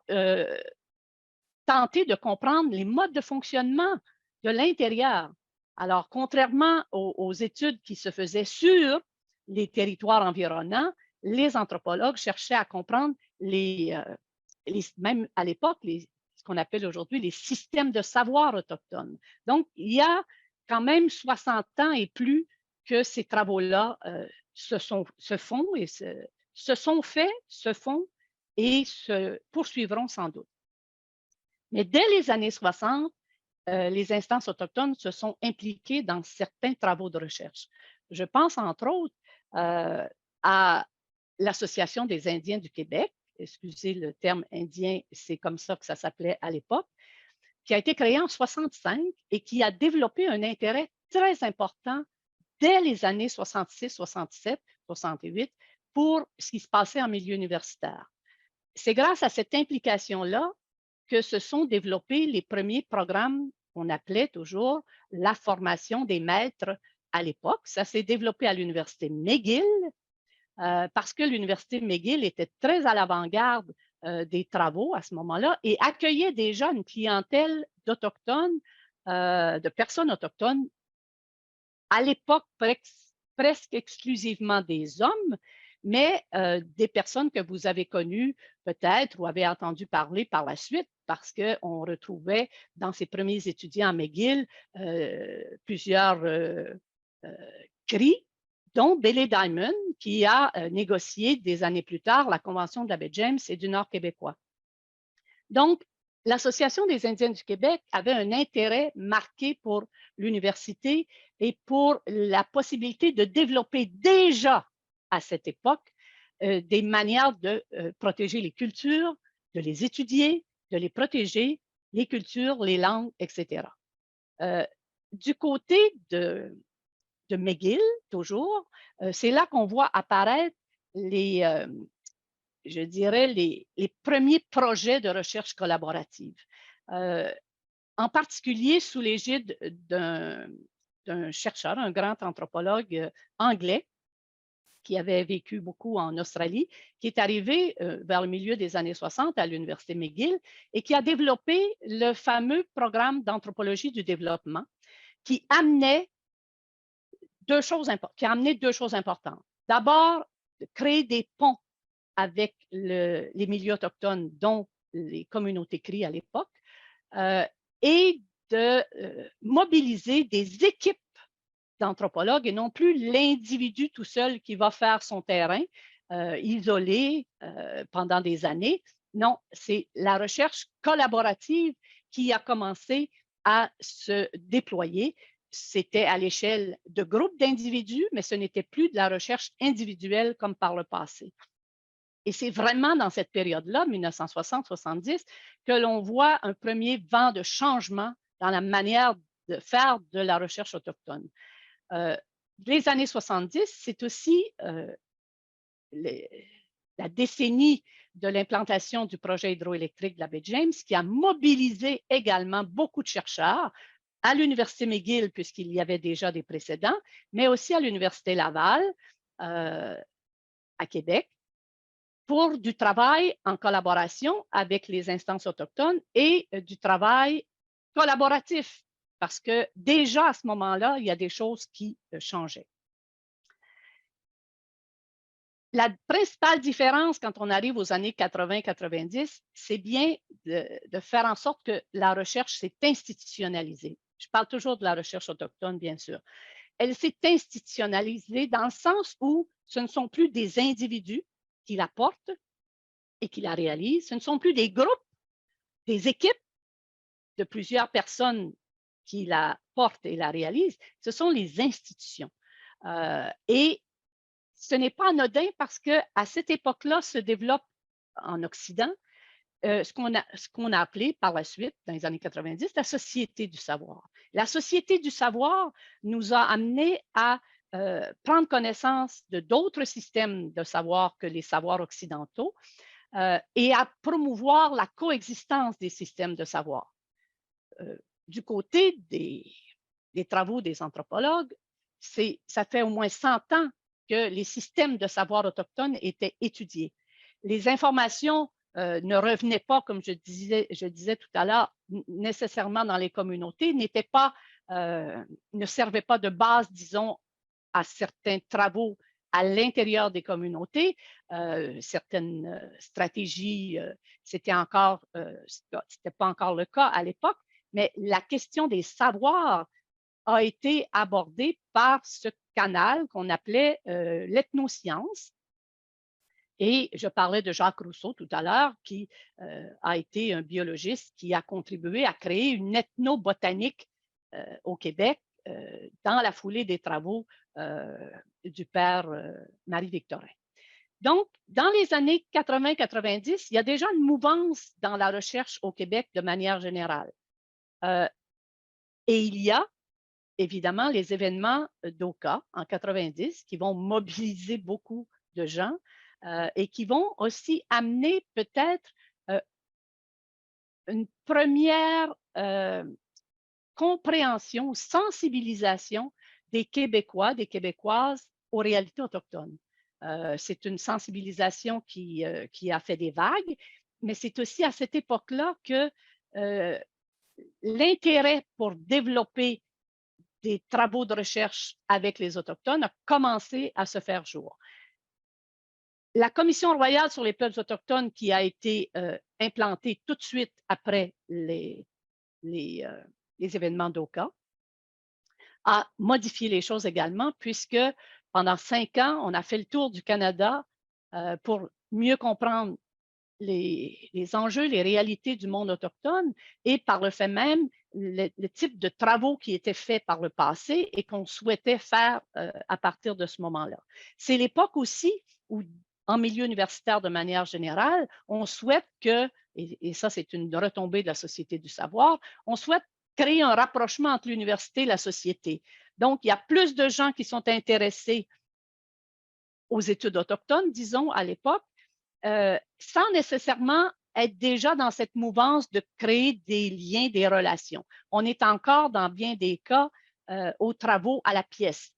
tenter de comprendre les modes de fonctionnement de l'intérieur. Alors, contrairement aux études qui se faisaient sur les territoires environnants, les anthropologues cherchaient à comprendre même à l'époque, ce qu'on appelle aujourd'hui les systèmes de savoir autochtones. Donc, il y a quand même 60 ans et plus que ces travaux-là se font et se sont faits, se font et se poursuivront sans doute. Mais dès les années 60, les instances autochtones se sont impliquées dans certains travaux de recherche. Je pense entre autres à l'Association des Indiens du Québec, excusez le terme indien, c'est comme ça que ça s'appelait à l'époque, qui a été créée en 65 et qui a développé un intérêt très important dès les années 66, 67, 68 pour ce qui se passait en milieu universitaire. C'est grâce à cette implication-là que se sont développés les premiers programmes qu'on appelait toujours la formation des maîtres à l'époque. Ça s'est développé à l'Université McGill parce que l'Université McGill était très à l'avant-garde des travaux à ce moment-là et accueillait déjà une clientèle d'Autochtones, de personnes autochtones, à l'époque presque exclusivement des hommes, mais des personnes que vous avez connues peut-être ou avez entendu parler par la suite parce qu'on retrouvait dans ces premiers étudiants à McGill plusieurs Cris, dont Bailey Diamond, qui a négocié des années plus tard la Convention de la baie James et du Nord québécois. Donc, l'Association des Indiens du Québec avait un intérêt marqué pour l'université et pour la possibilité de développer déjà à cette époque des manières de protéger les cultures, de les étudier, de les protéger, les cultures, les langues, etc. Du côté de McGill, toujours, c'est là qu'on voit apparaître je dirais, les premiers projets de recherche collaborative. En particulier sous l'égide d'un chercheur, un grand anthropologue anglais qui avait vécu beaucoup en Australie, qui est arrivé vers le milieu des années 60 à l'Université McGill et qui a développé le fameux programme d'anthropologie du développement qui amenait deux choses importantes. D'abord, créer des ponts avec les milieux autochtones, dont les communautés Cris à l'époque, et de mobiliser des équipes d'anthropologues et non plus l'individu tout seul qui va faire son terrain isolé pendant des années. Non, c'est la recherche collaborative qui a commencé à se déployer. C'était à l'échelle de groupes d'individus, mais ce n'était plus de la recherche individuelle comme par le passé. Et c'est vraiment dans cette période-là, 1960-70, que l'on voit un premier vent de changement dans la manière de faire de la recherche autochtone. Les années 70, c'est aussi la décennie de l'implantation du projet hydroélectrique de la baie James qui a mobilisé également beaucoup de chercheurs à l'Université McGill, puisqu'il y avait déjà des précédents, mais aussi à l'Université Laval, à Québec, pour du travail en collaboration avec les instances autochtones et du travail collaboratif, parce que déjà à ce moment-là, il y a des choses qui changeaient. La principale différence quand on arrive aux années 80-90, c'est bien de faire en sorte que la recherche s'est institutionnalisée. Je parle toujours de la recherche autochtone, bien sûr. Elle s'est institutionnalisée dans le sens où ce ne sont plus des individus qui la portent et qui la réalisent, ce ne sont plus des groupes, des équipes de plusieurs personnes qui la portent et la réalisent, ce sont les institutions. Et ce n'est pas anodin parce qu'à cette époque-là se développe en Occident ce qu'on a appelé par la suite, dans les années 90, la société du savoir. La société du savoir nous a amené à prendre connaissance de d'autres systèmes de savoir que les savoirs occidentaux et à promouvoir la coexistence des systèmes de savoir. Du côté des travaux des anthropologues, ça fait au moins 100 ans que les systèmes de savoir autochtones étaient étudiés. Les informations ne revenaient pas, comme je disais tout à l'heure, nécessairement dans les communautés, ne servaient pas de base, disons, à certains travaux à l'intérieur des communautés. Certaines stratégies, c'était pas encore le cas à l'époque, mais la question des savoirs a été abordée par ce canal qu'on appelait l'ethnoscience. Et je parlais de Jacques Rousseau tout à l'heure, qui a été un biologiste qui a contribué à créer une ethnobotanique au Québec dans la foulée des travaux du père Marie-Victorin. Donc, dans les années 80-90, il y a déjà une mouvance dans la recherche au Québec de manière générale. Et il y a évidemment les événements d'Oka en 90 qui vont mobiliser beaucoup de gens et qui vont aussi amener peut-être une première compréhension, sensibilisation des Québécois, des Québécoises aux réalités autochtones. C'est une sensibilisation qui a fait des vagues, mais c'est aussi à cette époque-là que l'intérêt pour développer des travaux de recherche avec les Autochtones a commencé à se faire jour. La Commission royale sur les peuples autochtones qui a été implantée tout de suite après les événements d'Oka a modifié les choses également puisque pendant 5 ans, on a fait le tour du Canada pour mieux comprendre les enjeux, les réalités du monde autochtone et par le fait même, le type de travaux qui étaient faits par le passé et qu'on souhaitait faire à partir de ce moment-là. C'est l'époque aussi où, en milieu universitaire de manière générale, on souhaite que, et ça c'est une retombée de la société du savoir, on souhaite créer un rapprochement entre l'université et la société. Donc, il y a plus de gens qui sont intéressés aux études autochtones, disons, à l'époque, sans nécessairement être déjà dans cette mouvance de créer des liens, des relations. On est encore, dans bien des cas, aux travaux à la pièce,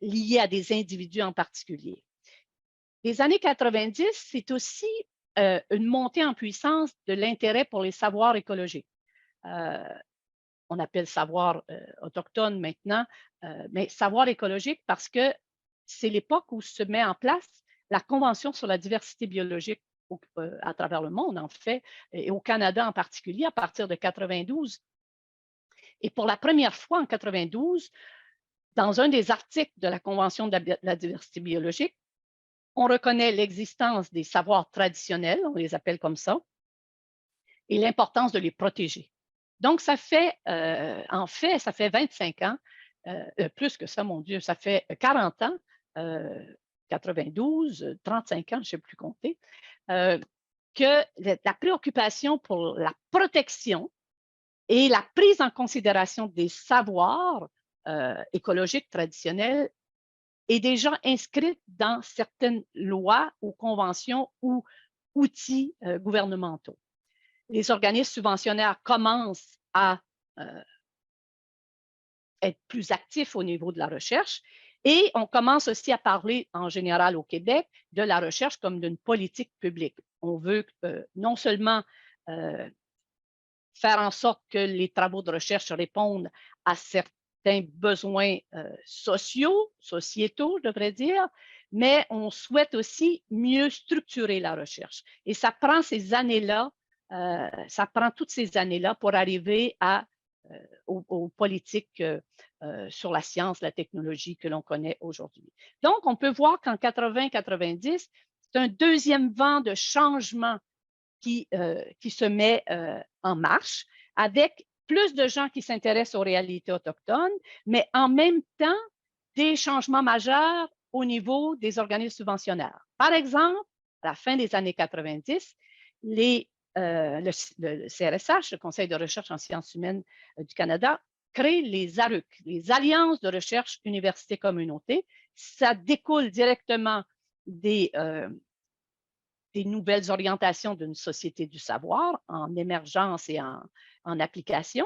liés à des individus en particulier. Les années 90, c'est aussi une montée en puissance de l'intérêt pour les savoirs écologiques. On appelle savoir autochtone maintenant, mais savoir écologique parce que c'est l'époque où se met en place la Convention sur la diversité biologique à travers le monde, en fait, et au Canada en particulier, à partir de 92. Et pour la première fois en 92, dans un des articles de la Convention de la diversité biologique, on reconnaît l'existence des savoirs traditionnels, on les appelle comme ça, et l'importance de les protéger. Donc, ça fait, en fait, ça fait 25 ans, plus que ça, mon Dieu, ça fait 40 ans, 92, 35 ans, je ne sais plus compter, que la préoccupation pour la protection et la prise en considération des savoirs écologiques traditionnels est déjà inscrite dans certaines lois ou conventions ou outils gouvernementaux. Les organismes subventionnaires commencent à être plus actifs au niveau de la recherche et on commence aussi à parler en général au Québec de la recherche comme d'une politique publique. On veut non seulement faire en sorte que les travaux de recherche répondent à certains besoins sociétaux, je devrais dire, mais on souhaite aussi mieux structurer la recherche. Et ça prend ces années-là, ça prend toutes ces années-là pour arriver aux politiques sur la science, la technologie que l'on connaît aujourd'hui. Donc, on peut voir qu'en 80-90, c'est un deuxième vent de changement qui se met en marche avec plus de gens qui s'intéressent aux réalités autochtones, mais en même temps, des changements majeurs au niveau des organismes subventionnaires. Par exemple, à la fin des années 90, le CRSH, le Conseil de recherche en sciences humaines du Canada, crée les ARUC, les Alliances de recherche université-communauté. Ça découle directement des nouvelles orientations d'une société du savoir en émergence et en application.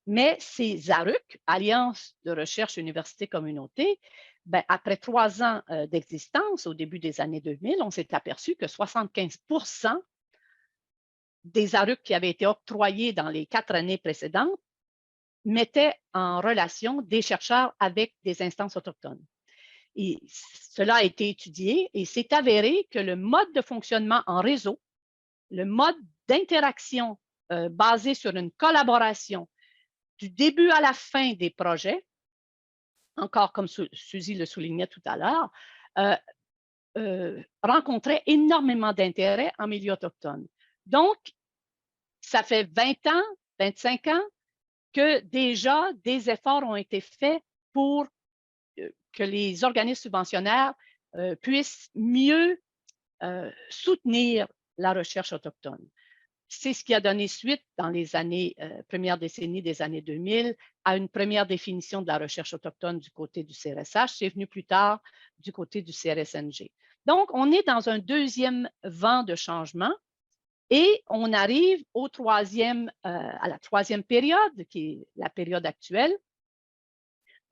Mais ces ARUC, Alliances de recherche université-communauté, ben, après 3 ans d'existence, au début des années 2000, on s'est aperçu que 75% des ARUC qui avaient été octroyés dans les 4 années précédentes mettaient en relation des chercheurs avec des instances autochtones. Et cela a été étudié et c'est avéré que le mode de fonctionnement en réseau, le mode d'interaction basé sur une collaboration du début à la fin des projets, encore comme Suzy le soulignait tout à l'heure, rencontrait énormément d'intérêt en milieu autochtone. Donc, ça fait 20 ans, 25 ans que déjà des efforts ont été faits pour que les organismes subventionnaires puissent mieux soutenir la recherche autochtone. C'est ce qui a donné suite dans les premières décennies des années 2000 à une première définition de la recherche autochtone du côté du CRSH. C'est venu plus tard du côté du CRSNG. Donc, on est dans un deuxième vent de changement et on arrive à la troisième période, qui est la période actuelle,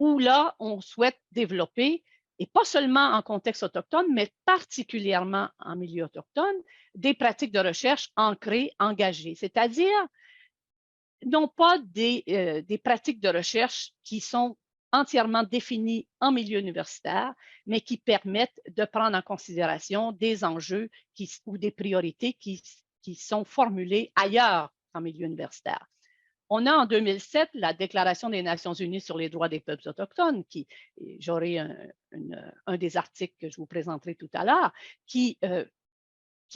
où là, on souhaite développer, et pas seulement en contexte autochtone, mais particulièrement en milieu autochtone, des pratiques de recherche ancrées, engagées, c'est-à-dire non pas des pratiques de recherche qui sont entièrement définies en milieu universitaire, mais qui permettent de prendre en considération des enjeux ou des priorités qui sont formulées ailleurs qu'en milieu universitaire. On a en 2007 la Déclaration des Nations unies sur les droits des peuples autochtones, j'aurai un des articles que je vous présenterai tout à l'heure, qui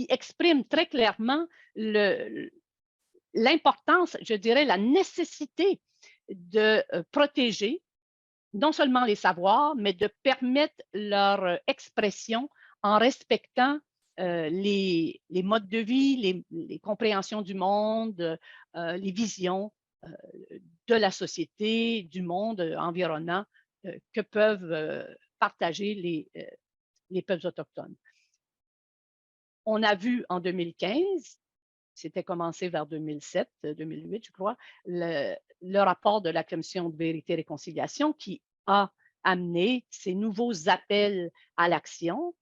exprime très clairement l'importance, je dirais, la nécessité de protéger non seulement les savoirs, mais de permettre leur expression en respectant les modes de vie, les compréhensions du monde, les visions de la société, du monde environnant que peuvent partager les peuples autochtones. On a vu en 2015, c'était commencé vers 2007, 2008, je crois, le rapport de la Commission de vérité et réconciliation qui a amené ces nouveaux appels à l'action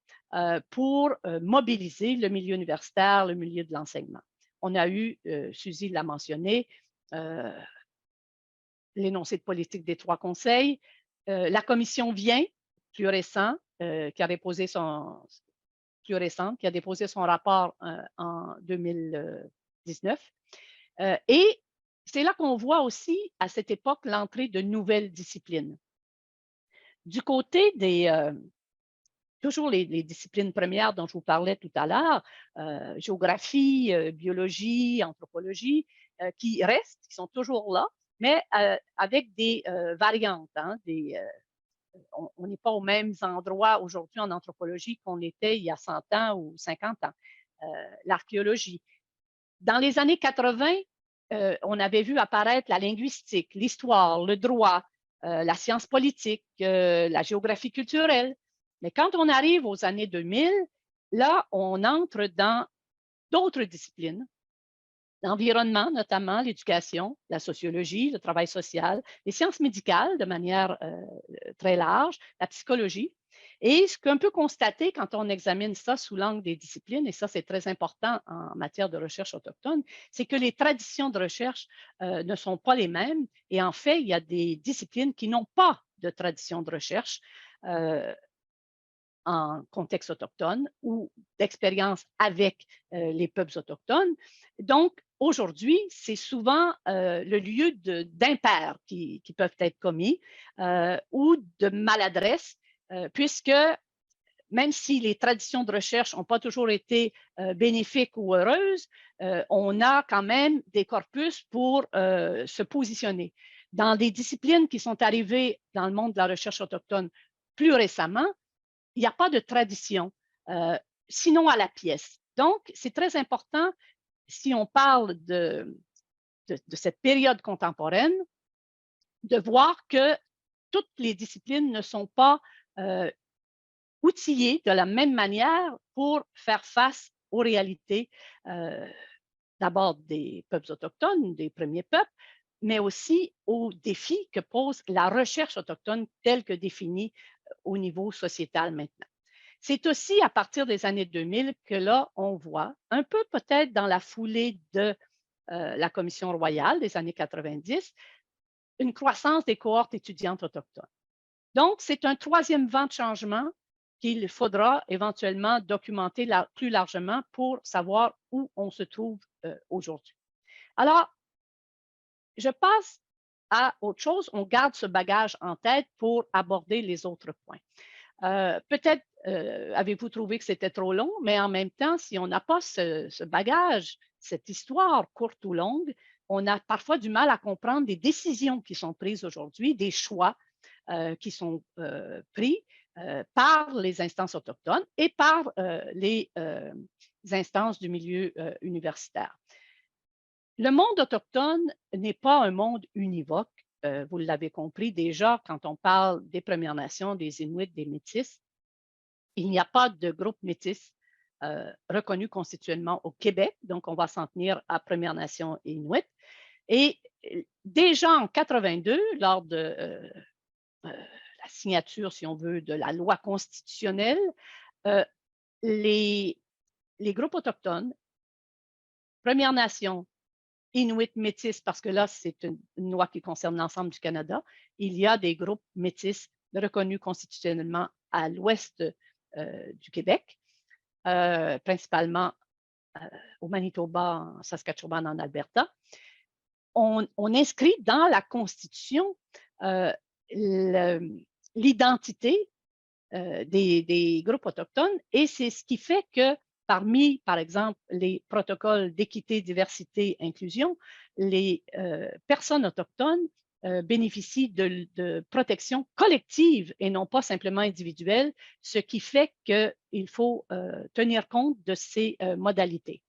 pour mobiliser le milieu universitaire, le milieu de l'enseignement. On a eu, Suzy l'a mentionné, l'énoncé de politique des 3 conseils. La commission vient, plus récent, qui a déposé plus récente, qui a déposé son rapport en 2019. Et c'est là qu'on voit aussi, à cette époque, l'entrée de nouvelles disciplines. Du côté des... toujours les disciplines premières dont je vous parlais tout à l'heure, géographie, biologie, anthropologie, qui restent, qui sont toujours là, mais avec des variantes. Hein, on n'est pas aux mêmes endroits aujourd'hui en anthropologie qu'on était il y a 100 ans ou 50 ans. L'archéologie. Dans les années 80, on avait vu apparaître la linguistique, l'histoire, le droit, la science politique, la géographie culturelle. Mais quand on arrive aux années 2000, là, on entre dans d'autres disciplines, l'environnement notamment, l'éducation, la sociologie, le travail social, les sciences médicales de manière très large, la psychologie. Et ce qu'on peut constater quand on examine ça sous l'angle des disciplines, et ça c'est très important en matière de recherche autochtone, c'est que les traditions de recherche ne sont pas les mêmes. Et en fait, il y a des disciplines qui n'ont pas de tradition de recherche en contexte autochtone ou d'expérience avec les peuples autochtones. Donc, aujourd'hui, c'est souvent le lieu d'impairs qui peuvent être commis ou de maladresse, puisque même si les traditions de recherche n'ont pas toujours été bénéfiques ou heureuses, on a quand même des corpus pour se positionner. Dans des disciplines qui sont arrivées dans le monde de la recherche autochtone plus récemment, il n'y a pas de tradition, sinon à la pièce. Donc, c'est très important, si on parle de cette période contemporaine, de voir que toutes les disciplines ne sont pas outillées de la même manière pour faire face aux réalités, d'abord des peuples autochtones, des premiers peuples, mais aussi aux défis que pose la recherche autochtone telle que définie au niveau sociétal maintenant. C'est aussi à partir des années 2000 que là, on voit, un peu peut-être dans la foulée de la Commission royale des années 90, une croissance des cohortes étudiantes autochtones. Donc, c'est un troisième vent de changement qu'il faudra éventuellement documenter plus largement pour savoir où on se trouve aujourd'hui. Alors, je passe à autre chose. On garde ce bagage en tête pour aborder les autres points. Peut-être avez-vous trouvé que c'était trop long, mais en même temps, si on n'a pas ce bagage, cette histoire courte ou longue, on a parfois du mal à comprendre des décisions qui sont prises aujourd'hui, des choix qui sont pris par les instances autochtones et par les instances du milieu universitaire. Le monde autochtone n'est pas un monde univoque. Vous l'avez compris déjà, quand on parle des Premières Nations, des Inuits, des Métis, il n'y a pas de groupe métis reconnu constitutionnellement au Québec, donc on va s'en tenir à Premières Nations et Inuits. Et déjà en 82, lors de la signature, si on veut, de la loi constitutionnelle, les groupes autochtones, Premières Nations, Inuit métis, parce que là, c'est une loi qui concerne l'ensemble du Canada. Il y a des groupes métis reconnus constitutionnellement à l'ouest du Québec, principalement au Manitoba, en Saskatchewan, en Alberta. On inscrit dans la Constitution l'identité des groupes autochtones et c'est ce qui fait que parmi, par exemple, les protocoles d'équité, diversité, inclusion, les personnes autochtones bénéficient de protection collective et non pas simplement individuelle, ce qui fait qu'il faut tenir compte de ces modalités.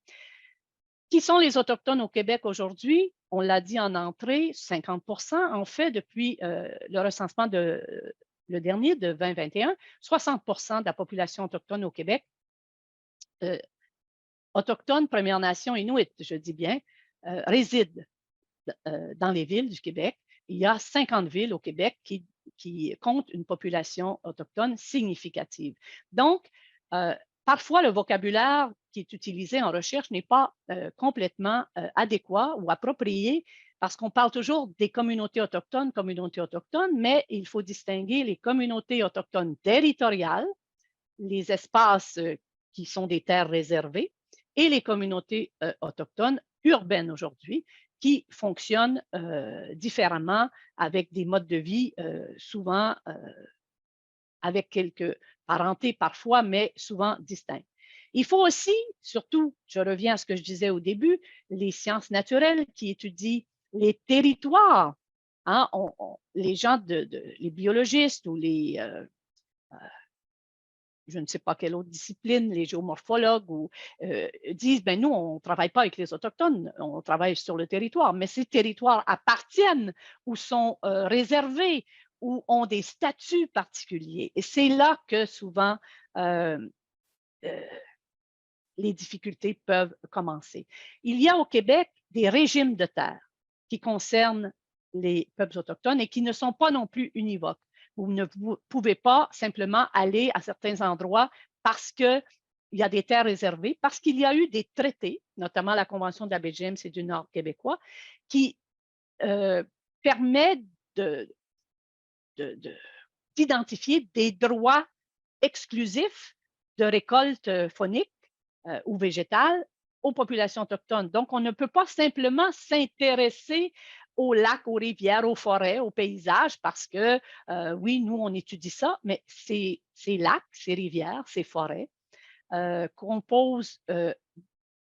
Qui sont les Autochtones au Québec aujourd'hui? On l'a dit en entrée, 50%. En fait, depuis le recensement le dernier de 2021, 60% de la population autochtone au Québec, autochtones, Premières Nations, Inuit, je dis bien, résident dans les villes du Québec. Il y a 50 villes au Québec qui comptent une population autochtone significative. Donc, parfois, le vocabulaire qui est utilisé en recherche n'est pas complètement adéquat ou approprié parce qu'on parle toujours des communautés autochtones, mais il faut distinguer les communautés autochtones territoriales, les espaces qui sont des terres réservées, et les communautés autochtones urbaines aujourd'hui, qui fonctionnent différemment avec des modes de vie souvent avec quelques parentés parfois, mais souvent distincts. Il faut aussi, surtout, je reviens à ce que je disais au début, les sciences naturelles qui étudient les territoires. Hein, les gens, les biologistes ou les, je ne sais pas quelle autre discipline, les géomorphologues, disent, ben nous, on ne travaille pas avec les Autochtones, on travaille sur le territoire, mais ces territoires appartiennent ou sont réservés ou ont des statuts particuliers. Et c'est là que souvent les difficultés peuvent commencer. Il y a au Québec des régimes de terre qui concernent les peuples autochtones et qui ne sont pas non plus univoques. Vous ne pouvez pas simplement aller à certains endroits parce qu'il y a des terres réservées, parce qu'il y a eu des traités, notamment la Convention de la baie James et du Nord québécois, qui permet d'identifier des droits exclusifs de récolte faunique ou végétale aux populations autochtones. Donc, on ne peut pas simplement s'intéresser aux lacs, aux rivières, aux forêts, aux paysages, parce que, oui, nous, on étudie ça, mais ces lacs, ces rivières, ces forêts composent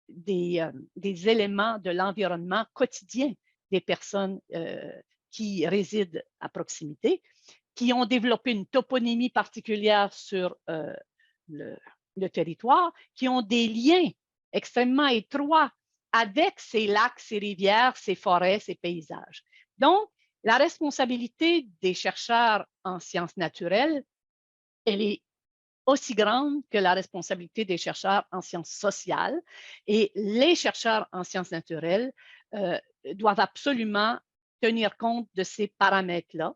des éléments de l'environnement quotidien des personnes qui résident à proximité, qui ont développé une toponymie particulière sur le territoire, qui ont des liens extrêmement étroits avec ces lacs, ces rivières, ces forêts, ces paysages. Donc, la responsabilité des chercheurs en sciences naturelles, elle est aussi grande que la responsabilité des chercheurs en sciences sociales. Et les chercheurs en sciences naturelles doivent absolument tenir compte de ces paramètres-là.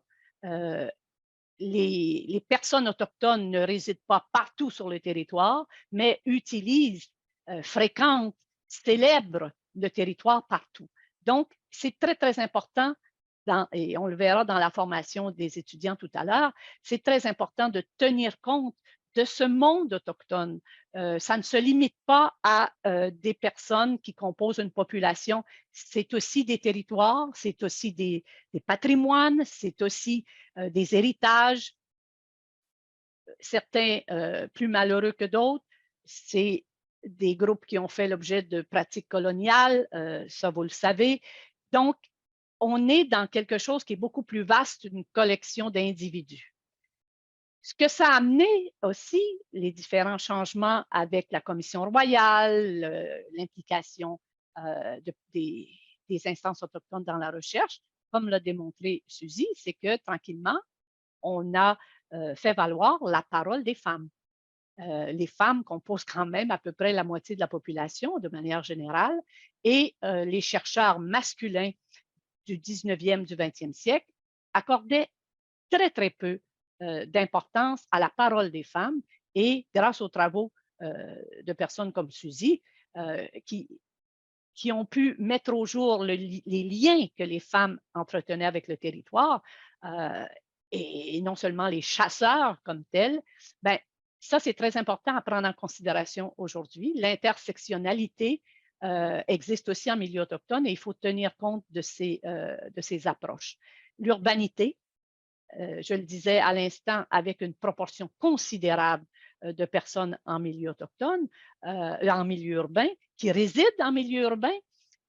Les personnes autochtones ne résident pas partout sur le territoire, mais utilisent, fréquentent, célèbrent le territoire partout. Donc, c'est très, très important, et on le verra dans la formation des étudiants tout à l'heure, c'est très important de tenir compte de ce monde autochtone. Ça ne se limite pas à des personnes qui composent une population. C'est aussi des territoires, c'est aussi des patrimoines, c'est aussi des héritages, certains plus malheureux que d'autres. C'est des groupes qui ont fait l'objet de pratiques coloniales, ça vous le savez. Donc, on est dans quelque chose qui est beaucoup plus vaste qu'une collection d'individus. Ce que ça a amené aussi, les différents changements avec la Commission royale, l'implication des instances autochtones dans la recherche, comme l'a démontré Suzy, c'est que tranquillement, on a fait valoir la parole des femmes. Les femmes composent quand même à peu près la moitié de la population de manière générale et les chercheurs masculins du 19e, du 20e siècle accordaient très, très peu d'importance à la parole des femmes et grâce aux travaux de personnes comme Suzy qui ont pu mettre au jour les liens que les femmes entretenaient avec le territoire et non seulement les chasseurs comme tels, ben, ça, c'est très important à prendre en considération aujourd'hui. L'intersectionnalité existe aussi en milieu autochtone et il faut tenir compte de ces approches. L'urbanité, je le disais à l'instant, avec une proportion considérable de personnes en milieu autochtone, en milieu urbain, qui résident en milieu urbain,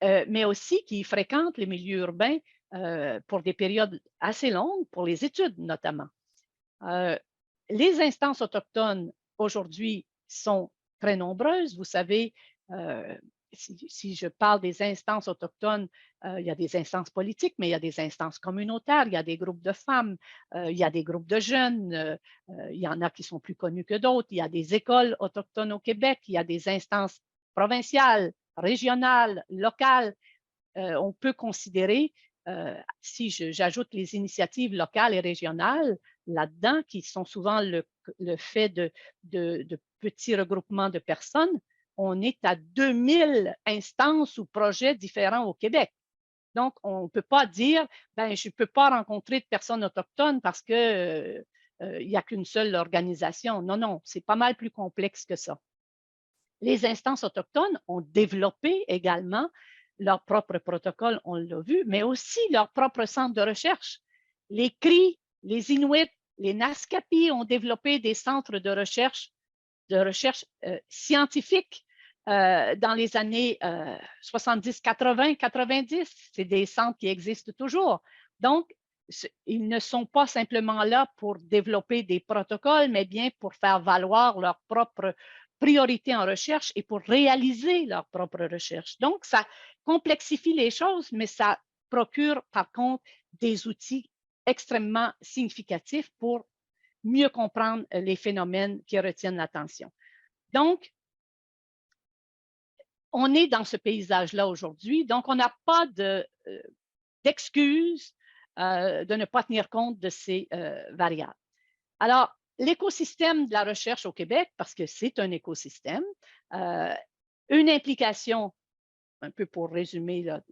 mais aussi qui fréquentent les milieux urbains pour des périodes assez longues, pour les études notamment. Les instances autochtones aujourd'hui sont très nombreuses. Vous savez, si je parle des instances autochtones, il y a des instances politiques, mais il y a des instances communautaires, il y a des groupes de femmes, il y a des groupes de jeunes, il y en a qui sont plus connus que d'autres, il y a des écoles autochtones au Québec, il y a des instances provinciales, régionales, locales. On peut considérer, si j'ajoute les initiatives locales et régionales là-dedans, qui sont souvent le fait de petits regroupements de personnes, on est à 2000 instances ou projets différents au Québec. Donc, on ne peut pas dire, ben, je ne peux pas rencontrer de personnes autochtones parce qu'il n'y a qu'une seule organisation. Non, non, c'est pas mal plus complexe que ça. Les instances autochtones ont développé également leur propre protocole, on l'a vu, mais aussi leur propre centre de recherche. Les Cris, les Inuits, les Naskapi ont développé des centres de recherche scientifique dans les années 70, 80, 90. C'est des centres qui existent toujours. Donc, ils ne sont pas simplement là pour développer des protocoles, mais bien pour faire valoir leurs propres priorités en recherche et pour réaliser leurs propres recherches. Donc, ça complexifie les choses, mais ça procure par contre des outils extrêmement significatifs pour mieux comprendre les phénomènes qui retiennent l'attention. Donc, on est dans ce paysage-là aujourd'hui, donc on n'a pas d'excuses de ne pas tenir compte de ces variables. Alors, l'écosystème de la recherche au Québec, parce que c'est un écosystème, une implication, un peu pour résumer là,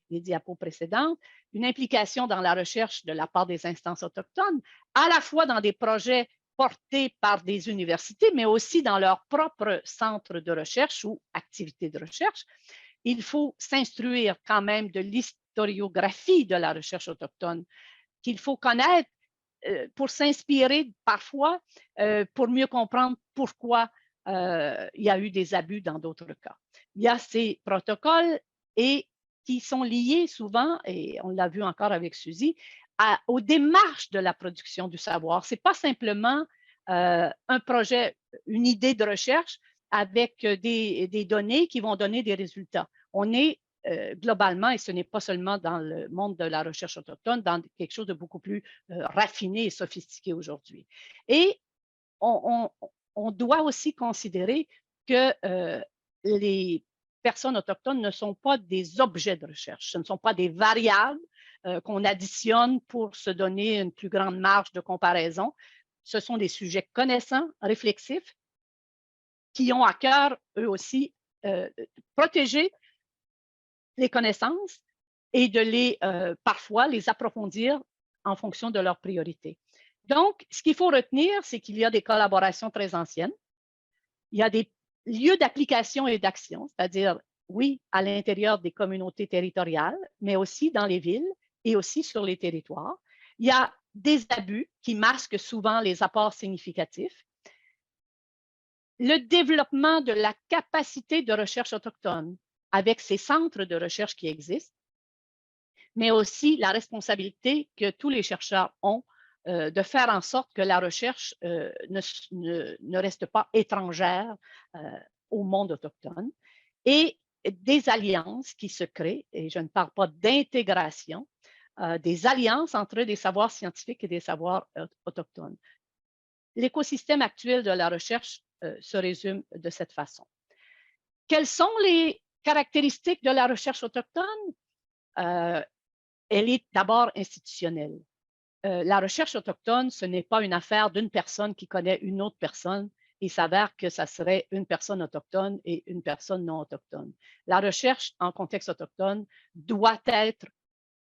les diapos précédentes, une implication dans la recherche de la part des instances autochtones, à la fois dans des projets portés par des universités, mais aussi dans leur propre centre de recherche ou activité de recherche. Il faut s'instruire quand même de l'historiographie de la recherche autochtone, qu'il faut connaître pour s'inspirer parfois, pour mieux comprendre pourquoi il y a eu des abus dans d'autres cas. Il y a ces protocoles et qui sont liés souvent, et on l'a vu encore avec Suzy, aux démarches de la production du savoir. Ce n'est pas simplement un projet, une idée de recherche avec des données qui vont donner des résultats. On est globalement, et ce n'est pas seulement dans le monde de la recherche autochtone, dans quelque chose de beaucoup plus raffiné et sophistiqué aujourd'hui. Et on doit aussi considérer que les personnes autochtones ne sont pas des objets de recherche, ce ne sont pas des variables qu'on additionne pour se donner une plus grande marge de comparaison. Ce sont des sujets connaissants, réflexifs, qui ont à cœur, eux aussi, protéger les connaissances et de parfois les approfondir en fonction de leurs priorités. Donc, ce qu'il faut retenir, c'est qu'il y a des collaborations très anciennes. Il y a des lieux d'application et d'action, c'est-à-dire, oui, à l'intérieur des communautés territoriales, mais aussi dans les villes et aussi sur les territoires. Il y a des abus qui masquent souvent les apports significatifs. Le développement de la capacité de recherche autochtone avec ces centres de recherche qui existent, mais aussi la responsabilité que tous les chercheurs ont de faire en sorte que la recherche ne reste pas étrangère au monde autochtone, et des alliances qui se créent, et je ne parle pas d'intégration, des alliances entre des savoirs scientifiques et des savoirs autochtones. L'écosystème actuel de la recherche se résume de cette façon. Quelles sont les caractéristiques de la recherche autochtone? Elle est d'abord institutionnelle. La recherche autochtone, ce n'est pas une affaire d'une personne qui connaît une autre personne. Il s'avère que ça serait une personne autochtone et une personne non autochtone. La recherche en contexte autochtone doit être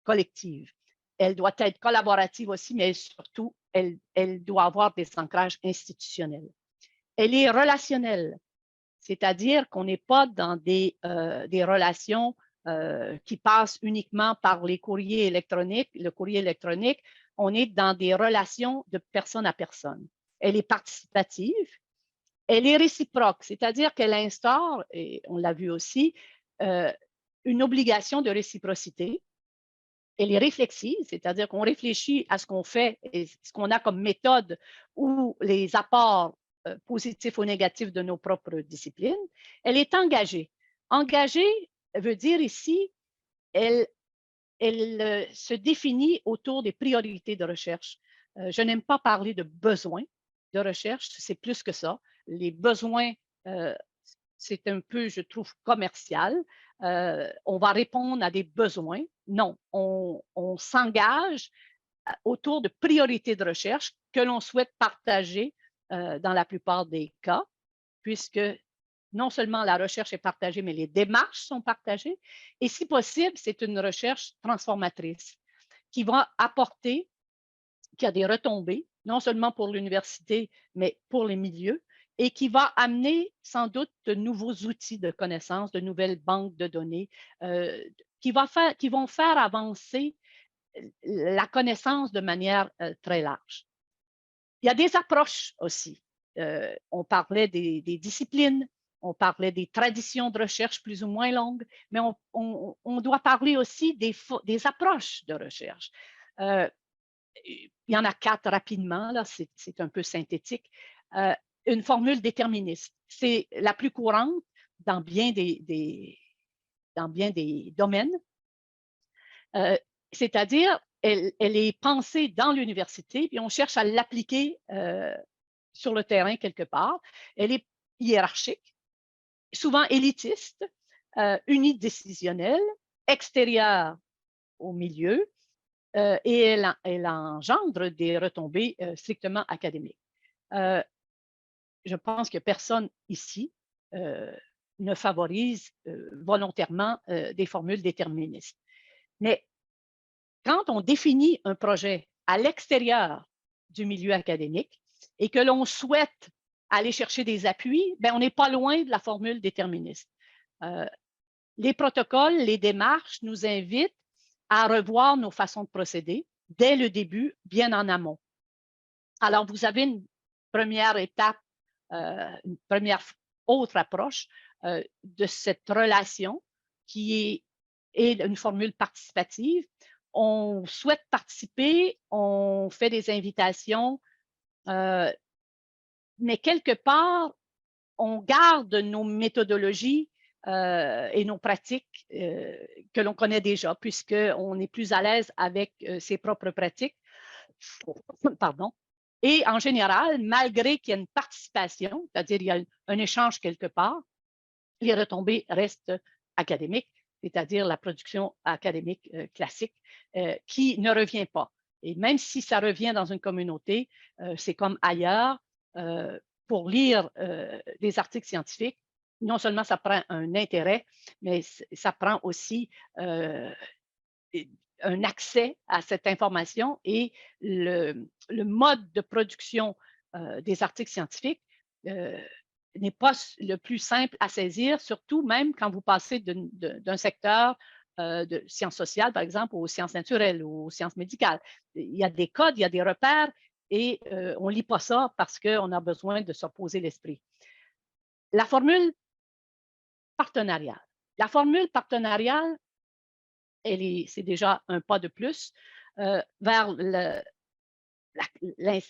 collective. Elle doit être collaborative aussi, mais surtout, elle doit avoir des ancrages institutionnels. Elle est relationnelle, c'est-à-dire qu'on n'est pas dans des relations qui passent uniquement par les courriers électroniques, le courrier électronique. On est dans des relations de personne à personne. Elle est participative, elle est réciproque, c'est-à-dire qu'elle instaure, et on l'a vu aussi, une obligation de réciprocité. Elle est réflexive, c'est-à-dire qu'on réfléchit à ce qu'on fait et ce qu'on a comme méthode ou les apports positifs ou négatifs de nos propres disciplines. Elle est engagée. Engagée veut dire ici, elle se définit autour des priorités de recherche. Je n'aime pas parler de besoins de recherche, c'est plus que ça. Les besoins, c'est un peu, je trouve, commercial. On va répondre à des besoins. Non, on s'engage autour de priorités de recherche que l'on souhaite partager dans la plupart des cas, puisque non seulement la recherche est partagée, mais les démarches sont partagées. Et si possible, c'est une recherche transformatrice qui va apporter, qui a des retombées, non seulement pour l'université, mais pour les milieux, et qui va amener sans doute de nouveaux outils de connaissances, de nouvelles banques de données qui vont faire avancer la connaissance de manière très large. Il y a des approches aussi. On parlait des disciplines, on parlait des traditions de recherche plus ou moins longues, mais on doit parler aussi des approches de recherche. Il y en a 4 rapidement, là, c'est un peu synthétique. Une formule déterministe, c'est la plus courante dans bien des domaines. C'est-à-dire, elle est pensée dans l'université, puis on cherche à l'appliquer sur le terrain quelque part. Elle est hiérarchique, souvent élitiste, unidécisionnelle, extérieure au milieu, et elle engendre des retombées strictement académiques. Je pense que personne ici ne favorise volontairement des formules déterministes. Mais quand on définit un projet à l'extérieur du milieu académique et que l'on souhaite aller chercher des appuis, bien, on n'est pas loin de la formule déterministe. Les protocoles, les démarches nous invitent à revoir nos façons de procéder dès le début, bien en amont. Alors, vous avez une première étape, une première autre approche de cette relation qui est une formule participative. On souhaite participer, on fait des invitations, mais quelque part, on garde nos méthodologies et nos pratiques que l'on connaît déjà, puisqu'on est plus à l'aise avec ses propres pratiques. Pardon. Et en général, malgré qu'il y ait une participation, c'est-à-dire il y a un échange quelque part, les retombées restent académiques, c'est-à-dire la production académique classique qui ne revient pas. Et même si ça revient dans une communauté, c'est comme ailleurs, pour lire des articles scientifiques, non seulement ça prend un intérêt, mais ça prend aussi un accès à cette information et le mode de production des articles scientifiques n'est pas le plus simple à saisir, surtout même quand vous passez d'un secteur de sciences sociales, par exemple, aux sciences naturelles ou aux sciences médicales. Il y a des codes, il y a des repères et on ne lit pas ça parce qu'on a besoin de se reposer l'esprit. La formule partenariale. La formule partenariale, c'est déjà un pas de plus vers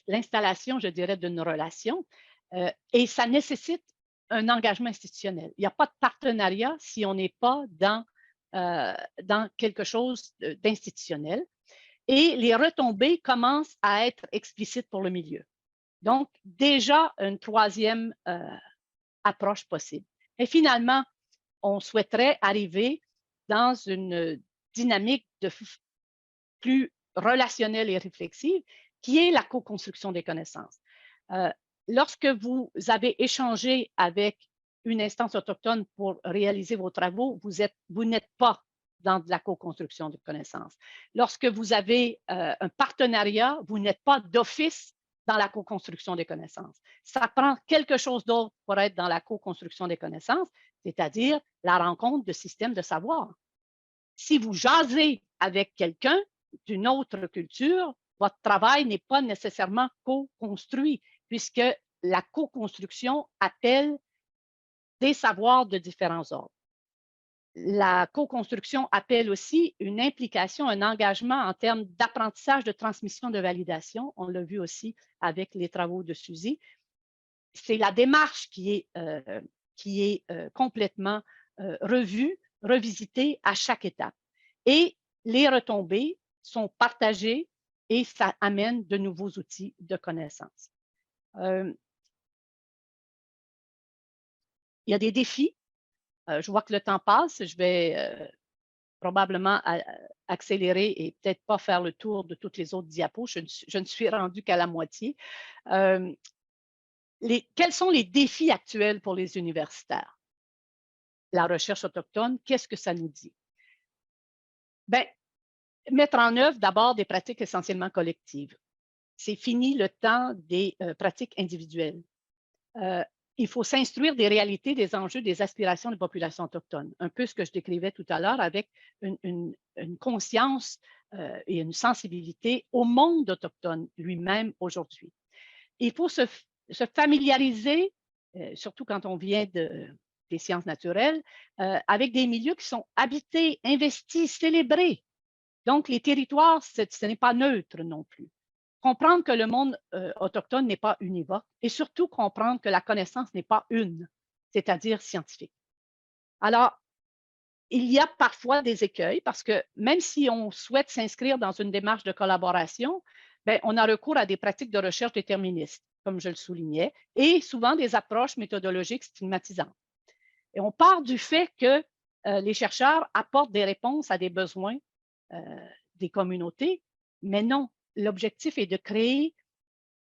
l'installation, je dirais, d'une relation. Et ça nécessite un engagement institutionnel. Il n'y a pas de partenariat si on n'est pas dans quelque chose d'institutionnel. Et les retombées commencent à être explicites pour le milieu. Donc, déjà, une troisième approche possible. Et finalement, on souhaiterait arriver dans une dynamique plus relationnelle et réflexive, qui est la co-construction des connaissances. Lorsque vous avez échangé avec une instance autochtone pour réaliser vos travaux, vous n'êtes pas dans de la co-construction de connaissances. Lorsque vous avez un partenariat, vous n'êtes pas d'office dans la co-construction des connaissances. Ça prend quelque chose d'autre pour être dans la co-construction des connaissances, c'est-à-dire la rencontre de systèmes de savoir. Si vous jasez avec quelqu'un d'une autre culture, votre travail n'est pas nécessairement co-construit, puisque la co-construction appelle des savoirs de différents ordres. La co-construction appelle aussi une implication, un engagement en termes d'apprentissage, de transmission, de validation. On l'a vu aussi avec les travaux de Suzy. C'est la démarche qui est complètement revue, revisitée à chaque étape. Et les retombées sont partagées et ça amène de nouveaux outils de connaissance. Il y a des défis. Je vois que le temps passe. Je vais probablement accélérer et peut-être pas faire le tour de toutes les autres diapos. Je ne suis rendue qu'à la moitié. Quels sont les défis actuels pour les universitaires? La recherche autochtone, qu'est-ce que ça nous dit? Bien, mettre en œuvre d'abord des pratiques essentiellement collectives. C'est fini le temps des pratiques individuelles. il faut s'instruire des réalités, des enjeux, des aspirations des populations autochtones. Un peu ce que je décrivais tout à l'heure avec une conscience et une sensibilité au monde autochtone lui-même aujourd'hui. Il faut se familiariser, surtout quand on vient des sciences naturelles, avec des milieux qui sont habités, investis, célébrés. Donc, les territoires, ce n'est pas neutre non plus. Comprendre que le monde autochtone n'est pas univoque et surtout comprendre que la connaissance n'est pas une, c'est-à-dire scientifique. Alors, il y a parfois des écueils parce que même si on souhaite s'inscrire dans une démarche de collaboration, bien, on a recours à des pratiques de recherche déterministes, comme je le soulignais, et souvent des approches méthodologiques stigmatisantes. Et on part du fait que les chercheurs apportent des réponses à des besoins des communautés, mais non, l'objectif est de créer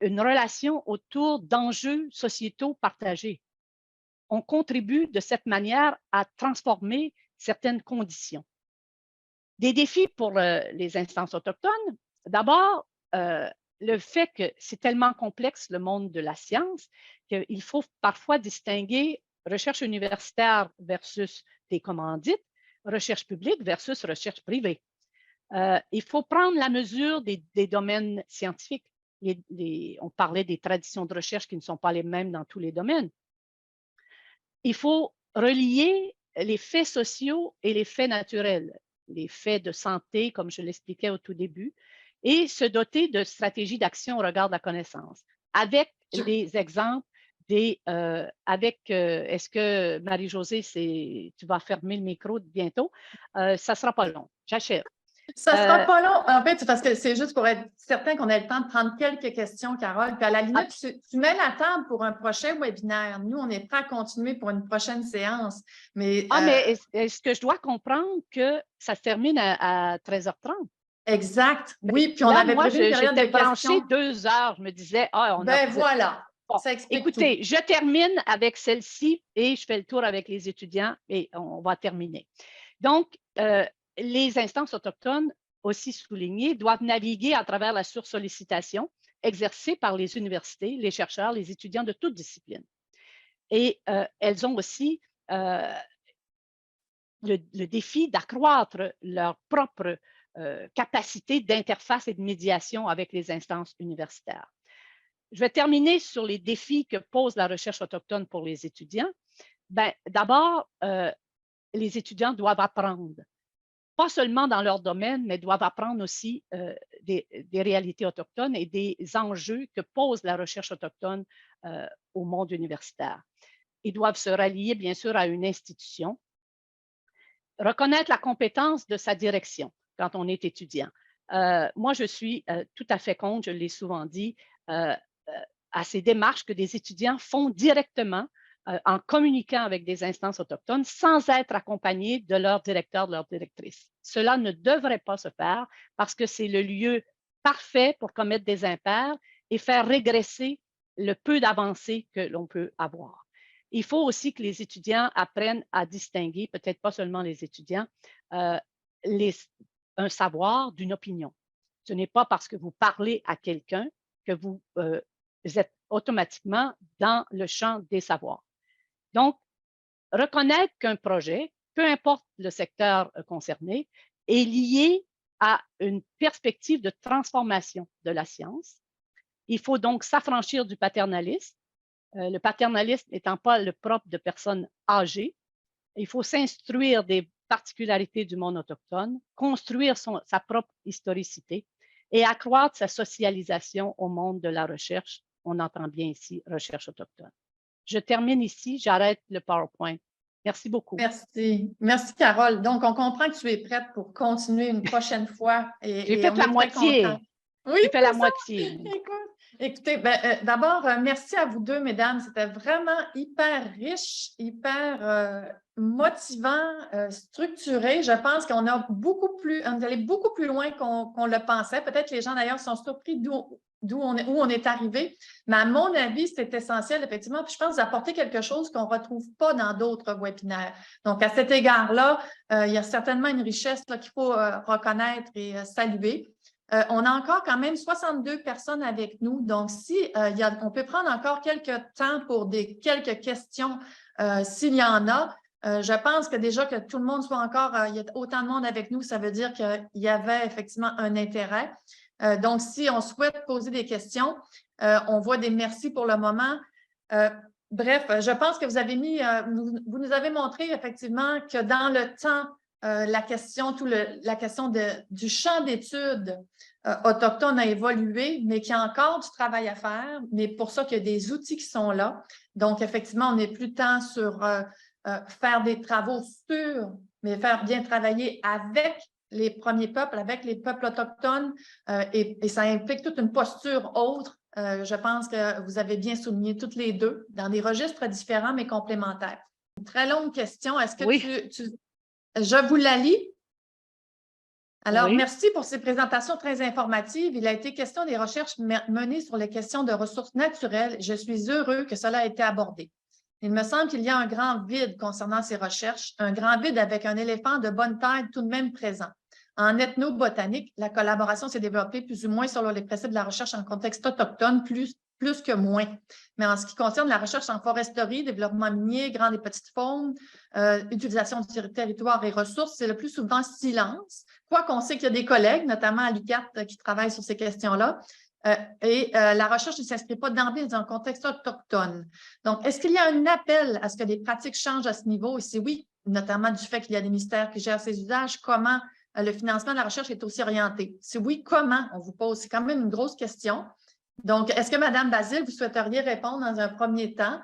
une relation autour d'enjeux sociétaux partagés. On contribue de cette manière à transformer certaines conditions. Des défis pour les instances autochtones. D'abord, le fait que c'est tellement complexe, le monde de la science, qu'il faut parfois distinguer recherche universitaire versus des commandites, recherche publique versus recherche privée. Il faut prendre la mesure des domaines scientifiques. On parlait des traditions de recherche qui ne sont pas les mêmes dans tous les domaines. Il faut relier les faits sociaux et les faits naturels, les faits de santé, comme je l'expliquais au tout début, et se doter de stratégies d'action au regard de la connaissance, avec des exemples, est-ce que Marie-Josée, tu vas fermer le micro bientôt? Ça ne sera pas long, j'achève. Ça ne sera pas long, en fait, parce que c'est juste pour être certain qu'on ait le temps de prendre quelques questions, Carole. Puis à la limite, tu mets la table pour un prochain webinaire. Nous, on est prêts à continuer pour une prochaine séance. Mais est-ce que je dois comprendre que ça se termine à 13h30? Exact. Oui, puis on avait prévu une période de branchée 2 heures. Je me disais, on a... voilà. Bon, ça explique écoutez, tout. Je termine avec celle-ci et je fais le tour avec les étudiants et on va terminer. Donc, les instances autochtones, aussi soulignées, doivent naviguer à travers la sursollicitation exercée par les universités, les chercheurs, les étudiants de toutes disciplines. Et elles ont aussi le défi d'accroître leur propre capacité d'interface et de médiation avec les instances universitaires. Je vais terminer sur les défis que pose la recherche autochtone pour les étudiants. D'abord, les étudiants doivent apprendre, pas seulement dans leur domaine, mais doivent apprendre aussi des réalités autochtones et des enjeux que pose la recherche autochtone au monde universitaire. Ils doivent se rallier, bien sûr, à une institution, reconnaître la compétence de sa direction quand on est étudiant. Moi, je suis tout à fait contre, je l'ai souvent dit, à ces démarches que des étudiants font directement en communiquant avec des instances autochtones sans être accompagnés de leur directeur, de leur directrice. Cela ne devrait pas se faire parce que c'est le lieu parfait pour commettre des impairs et faire régresser le peu d'avancées que l'on peut avoir. Il faut aussi que les étudiants apprennent à distinguer, peut-être pas seulement les étudiants, un savoir d'une opinion. Ce n'est pas parce que vous parlez à quelqu'un que vous êtes automatiquement dans le champ des savoirs. Donc, reconnaître qu'un projet, peu importe le secteur concerné, est lié à une perspective de transformation de la science. Il faut donc s'affranchir du paternalisme, le paternalisme n'étant pas le propre de personnes âgées. Il faut s'instruire des particularités du monde autochtone, construire sa propre historicité et accroître sa socialisation au monde de la recherche. On entend bien ici recherche autochtone. Je termine ici, j'arrête le PowerPoint. Merci beaucoup. Merci. Merci, Carole. Donc, on comprend que tu es prête pour continuer une prochaine fois. J'ai fait la moitié. Oui, j'ai fait la moitié. Écoutez, d'abord, merci à vous deux, mesdames. C'était vraiment hyper riche, hyper motivant, structuré. Je pense qu'on a on est allé beaucoup plus loin qu'on le pensait. Peut-être que les gens, d'ailleurs, sont surpris où on est arrivé. Mais à mon avis, c'est essentiel, effectivement. Puis je pense d'apporter quelque chose qu'on ne retrouve pas dans d'autres webinaires. Donc, à cet égard-là, il y a certainement une richesse qu'il faut reconnaître et saluer. On a encore quand même 62 personnes avec nous. Donc, si on peut prendre encore quelques temps pour quelques questions s'il y en a. Je pense que déjà que tout le monde soit encore, il y a autant de monde avec nous, ça veut dire qu'il y avait effectivement un intérêt. Donc, si on souhaite poser des questions, on voit des merci pour le moment. Bref, je pense que vous avez vous nous avez montré effectivement que dans le temps, la question du champ d'études autochtone a évolué, mais qu'il y a encore du travail à faire, mais pour ça qu'il y a des outils qui sont là. Donc, effectivement, on n'est plus tant sur faire des travaux sûrs, mais faire bien travailler avec les premiers peuples, avec les peuples autochtones, et ça implique toute une posture autre. Je pense que vous avez bien souligné toutes les deux, dans des registres différents, mais complémentaires. Une très longue question. Est-ce que Oui. Je vous la lis. Alors, Oui. merci pour ces présentations très informatives. Il a été question des recherches menées sur les questions de ressources naturelles. Je suis heureux que cela ait été abordé. Il me semble qu'il y a un grand vide concernant ces recherches, un grand vide avec un éléphant de bonne taille tout de même présent. En ethnobotanique, la collaboration s'est développée plus ou moins selon les préceptes de la recherche en contexte autochtone, plus que moins. Mais en ce qui concerne la recherche en foresterie, développement minier, grande et petite faune, utilisation du territoire et ressources, c'est le plus souvent silence. Quoi qu'on sait qu'il y a des collègues, notamment à l'UQAT, qui travaillent sur ces questions-là. La recherche ne s'inscrit pas d'emblée dans un contexte autochtone. Donc, est-ce qu'il y a un appel à ce que les pratiques changent à ce niveau? Et si oui, notamment du fait qu'il y a des ministères qui gèrent ces usages, comment le financement de la recherche est aussi orienté? Si oui, comment? On vous pose, c'est quand même une grosse question. Donc, est-ce que, Mme Basile, vous souhaiteriez répondre dans un premier temps?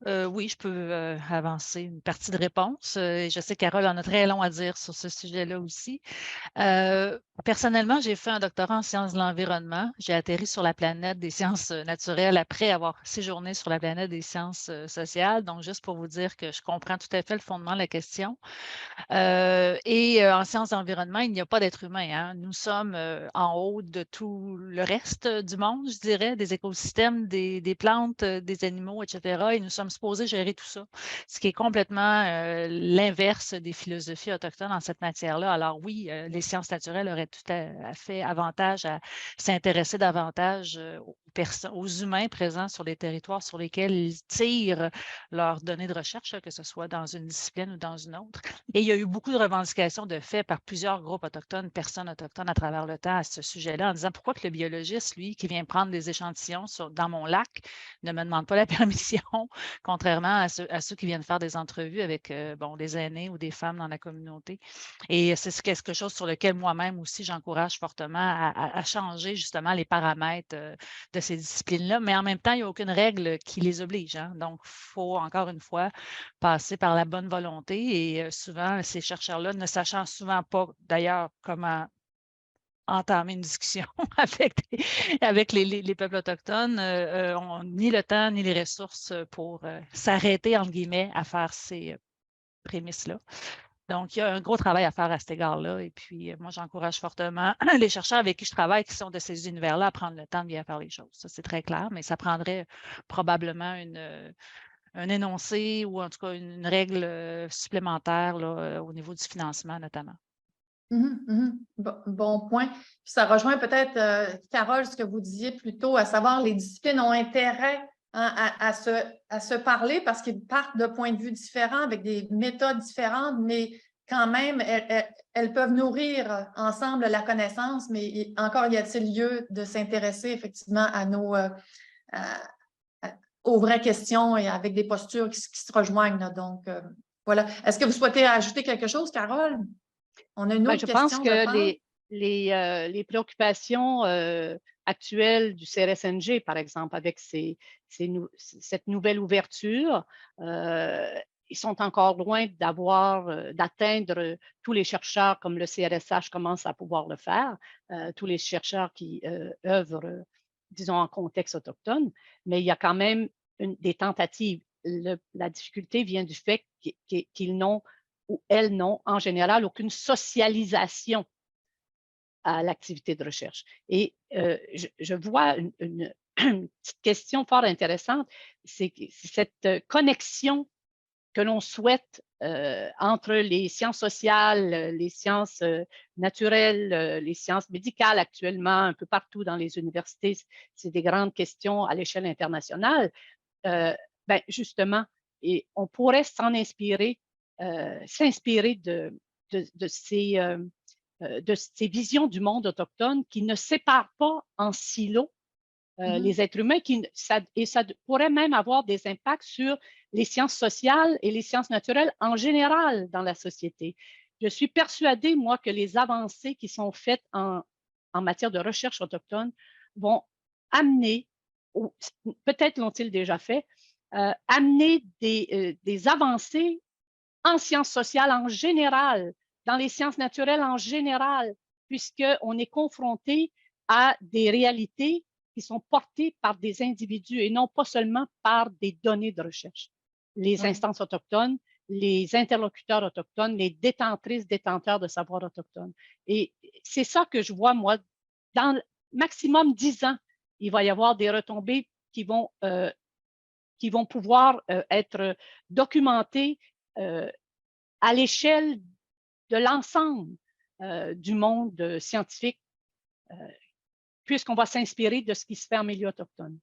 Oui, je peux avancer une partie de réponse. Je sais que Carole en a très long à dire sur ce sujet-là aussi. Personnellement, j'ai fait un doctorat en sciences de l'environnement. J'ai atterri sur la planète des sciences naturelles après avoir séjourné sur la planète des sciences sociales. Donc, juste pour vous dire que je comprends tout à fait le fondement de la question. En sciences d'environnement, il n'y a pas d'être humain, hein. Nous sommes en haut de tout le reste du monde, je dirais, des écosystèmes, des plantes, des animaux, etc. Et nous sommes supposés gérer tout ça, ce qui est complètement l'inverse des philosophies autochtones en cette matière-là. Alors oui, les sciences naturelles auraient tout à fait avantage à s'intéresser davantage aux humains présents sur les territoires sur lesquels ils tirent leurs données de recherche, que ce soit dans une discipline ou dans une autre. Et il y a eu beaucoup de revendications de fait par plusieurs groupes autochtones, personnes autochtones à travers le temps à ce sujet-là, en disant pourquoi que le biologiste, lui, qui vient prendre des échantillons dans mon lac, ne me demande pas la permission, contrairement à ceux qui viennent faire des entrevues avec des aînés ou des femmes dans la communauté. Et c'est quelque chose sur lequel moi-même aussi, j'encourage fortement à changer justement les paramètres de ces disciplines-là, mais en même temps, il n'y a aucune règle qui les oblige, hein. Donc, il faut encore une fois passer par la bonne volonté et souvent, ces chercheurs-là, ne sachant souvent pas d'ailleurs comment entamer une discussion avec les peuples autochtones, n'ont ni le temps ni les ressources pour s'arrêter, entre guillemets, à faire ces prémices-là. Donc, il y a un gros travail à faire à cet égard-là. Et puis, moi, j'encourage fortement les chercheurs avec qui je travaille, qui sont de ces univers-là, à prendre le temps de bien faire les choses. Ça, c'est très clair, mais ça prendrait probablement un énoncé ou en tout cas une règle supplémentaire là, au niveau du financement notamment. Bon point. Puis ça rejoint peut-être, Carole, ce que vous disiez plus tôt, à savoir les disciplines ont intérêt à se parler parce qu'ils partent de points de vue différents, avec des méthodes différentes, mais quand même, elles peuvent nourrir ensemble la connaissance, mais encore y a-t-il lieu de s'intéresser effectivement aux vraies questions et avec des postures qui se rejoignent, là. Donc, voilà. Est-ce que vous souhaitez ajouter quelque chose, Carole? On a une autre Je question, pense que je pense. les préoccupations actuelles du CRSNG, par exemple, avec cette nouvelle ouverture, ils sont encore loin d'atteindre tous les chercheurs comme le CRSH commence à pouvoir le faire, tous les chercheurs qui œuvrent, disons, en contexte autochtone, mais il y a quand même des tentatives. La difficulté vient du fait qu'ils n'ont ou elles n'ont en général aucune socialisation à l'activité de recherche. Et je vois une petite question fort intéressante, c'est cette connexion que l'on souhaite entre les sciences sociales, les sciences naturelles, les sciences médicales actuellement, un peu partout dans les universités, c'est des grandes questions à l'échelle internationale. Ben justement, et on pourrait s'inspirer de ces visions du monde autochtone qui ne séparent pas en silos les êtres humains, et ça pourrait même avoir des impacts sur les sciences sociales et les sciences naturelles en général dans la société. Je suis persuadée, moi, que les avancées qui sont faites en matière de recherche autochtone vont amener, peut-être l'ont-ils déjà fait, amener des avancées en sciences sociales en général, dans les sciences naturelles en général, puisqu'on est confronté à des réalités qui sont portées par des individus et non pas seulement par des données de recherche. Les instances autochtones, les interlocuteurs autochtones, les détentrices, détenteurs de savoir autochtones. Et c'est ça que je vois, moi, dans maximum 10 ans, il va y avoir des retombées qui vont pouvoir être documentées à l'échelle de l'ensemble du monde scientifique, puisqu'on va s'inspirer de ce qui se fait en milieu autochtone.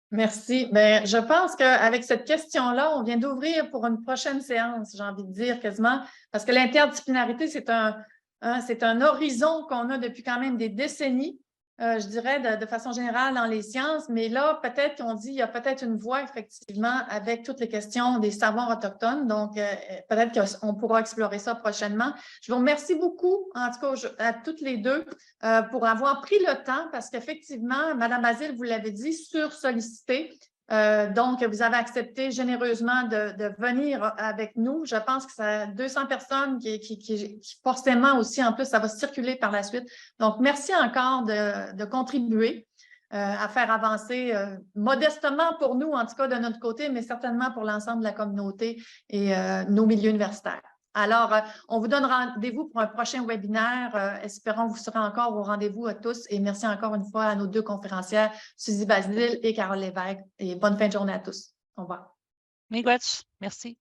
Merci. Bien, je pense qu'avec cette question-là, on vient d'ouvrir pour une prochaine séance, j'ai envie de dire quasiment, parce que l'interdisciplinarité, c'est un horizon qu'on a depuis quand même des décennies, je dirais, de façon générale dans les sciences, mais là, peut-être qu'on dit qu'il y a peut-être une voie, effectivement, avec toutes les questions des savoirs autochtones, donc peut-être qu'on pourra explorer ça prochainement. Je vous remercie beaucoup, en tout cas, à toutes les deux, pour avoir pris le temps, parce qu'effectivement, Mme Basile, vous l'avez dit, sursollicité. Donc, vous avez accepté généreusement de venir avec nous. Je pense que ça 200 personnes qui forcément aussi, en plus, ça va circuler par la suite. Donc, merci encore de contribuer à faire avancer modestement pour nous, en tout cas de notre côté, mais certainement pour l'ensemble de la communauté et nos milieux universitaires. Alors, on vous donne rendez-vous pour un prochain webinaire. Espérons que vous serez encore au rendez-vous à tous. Et merci encore une fois à nos deux conférencières, Suzy Basile et Carole Lévesque. Et bonne fin de journée à tous. Au revoir. Miigwech, merci.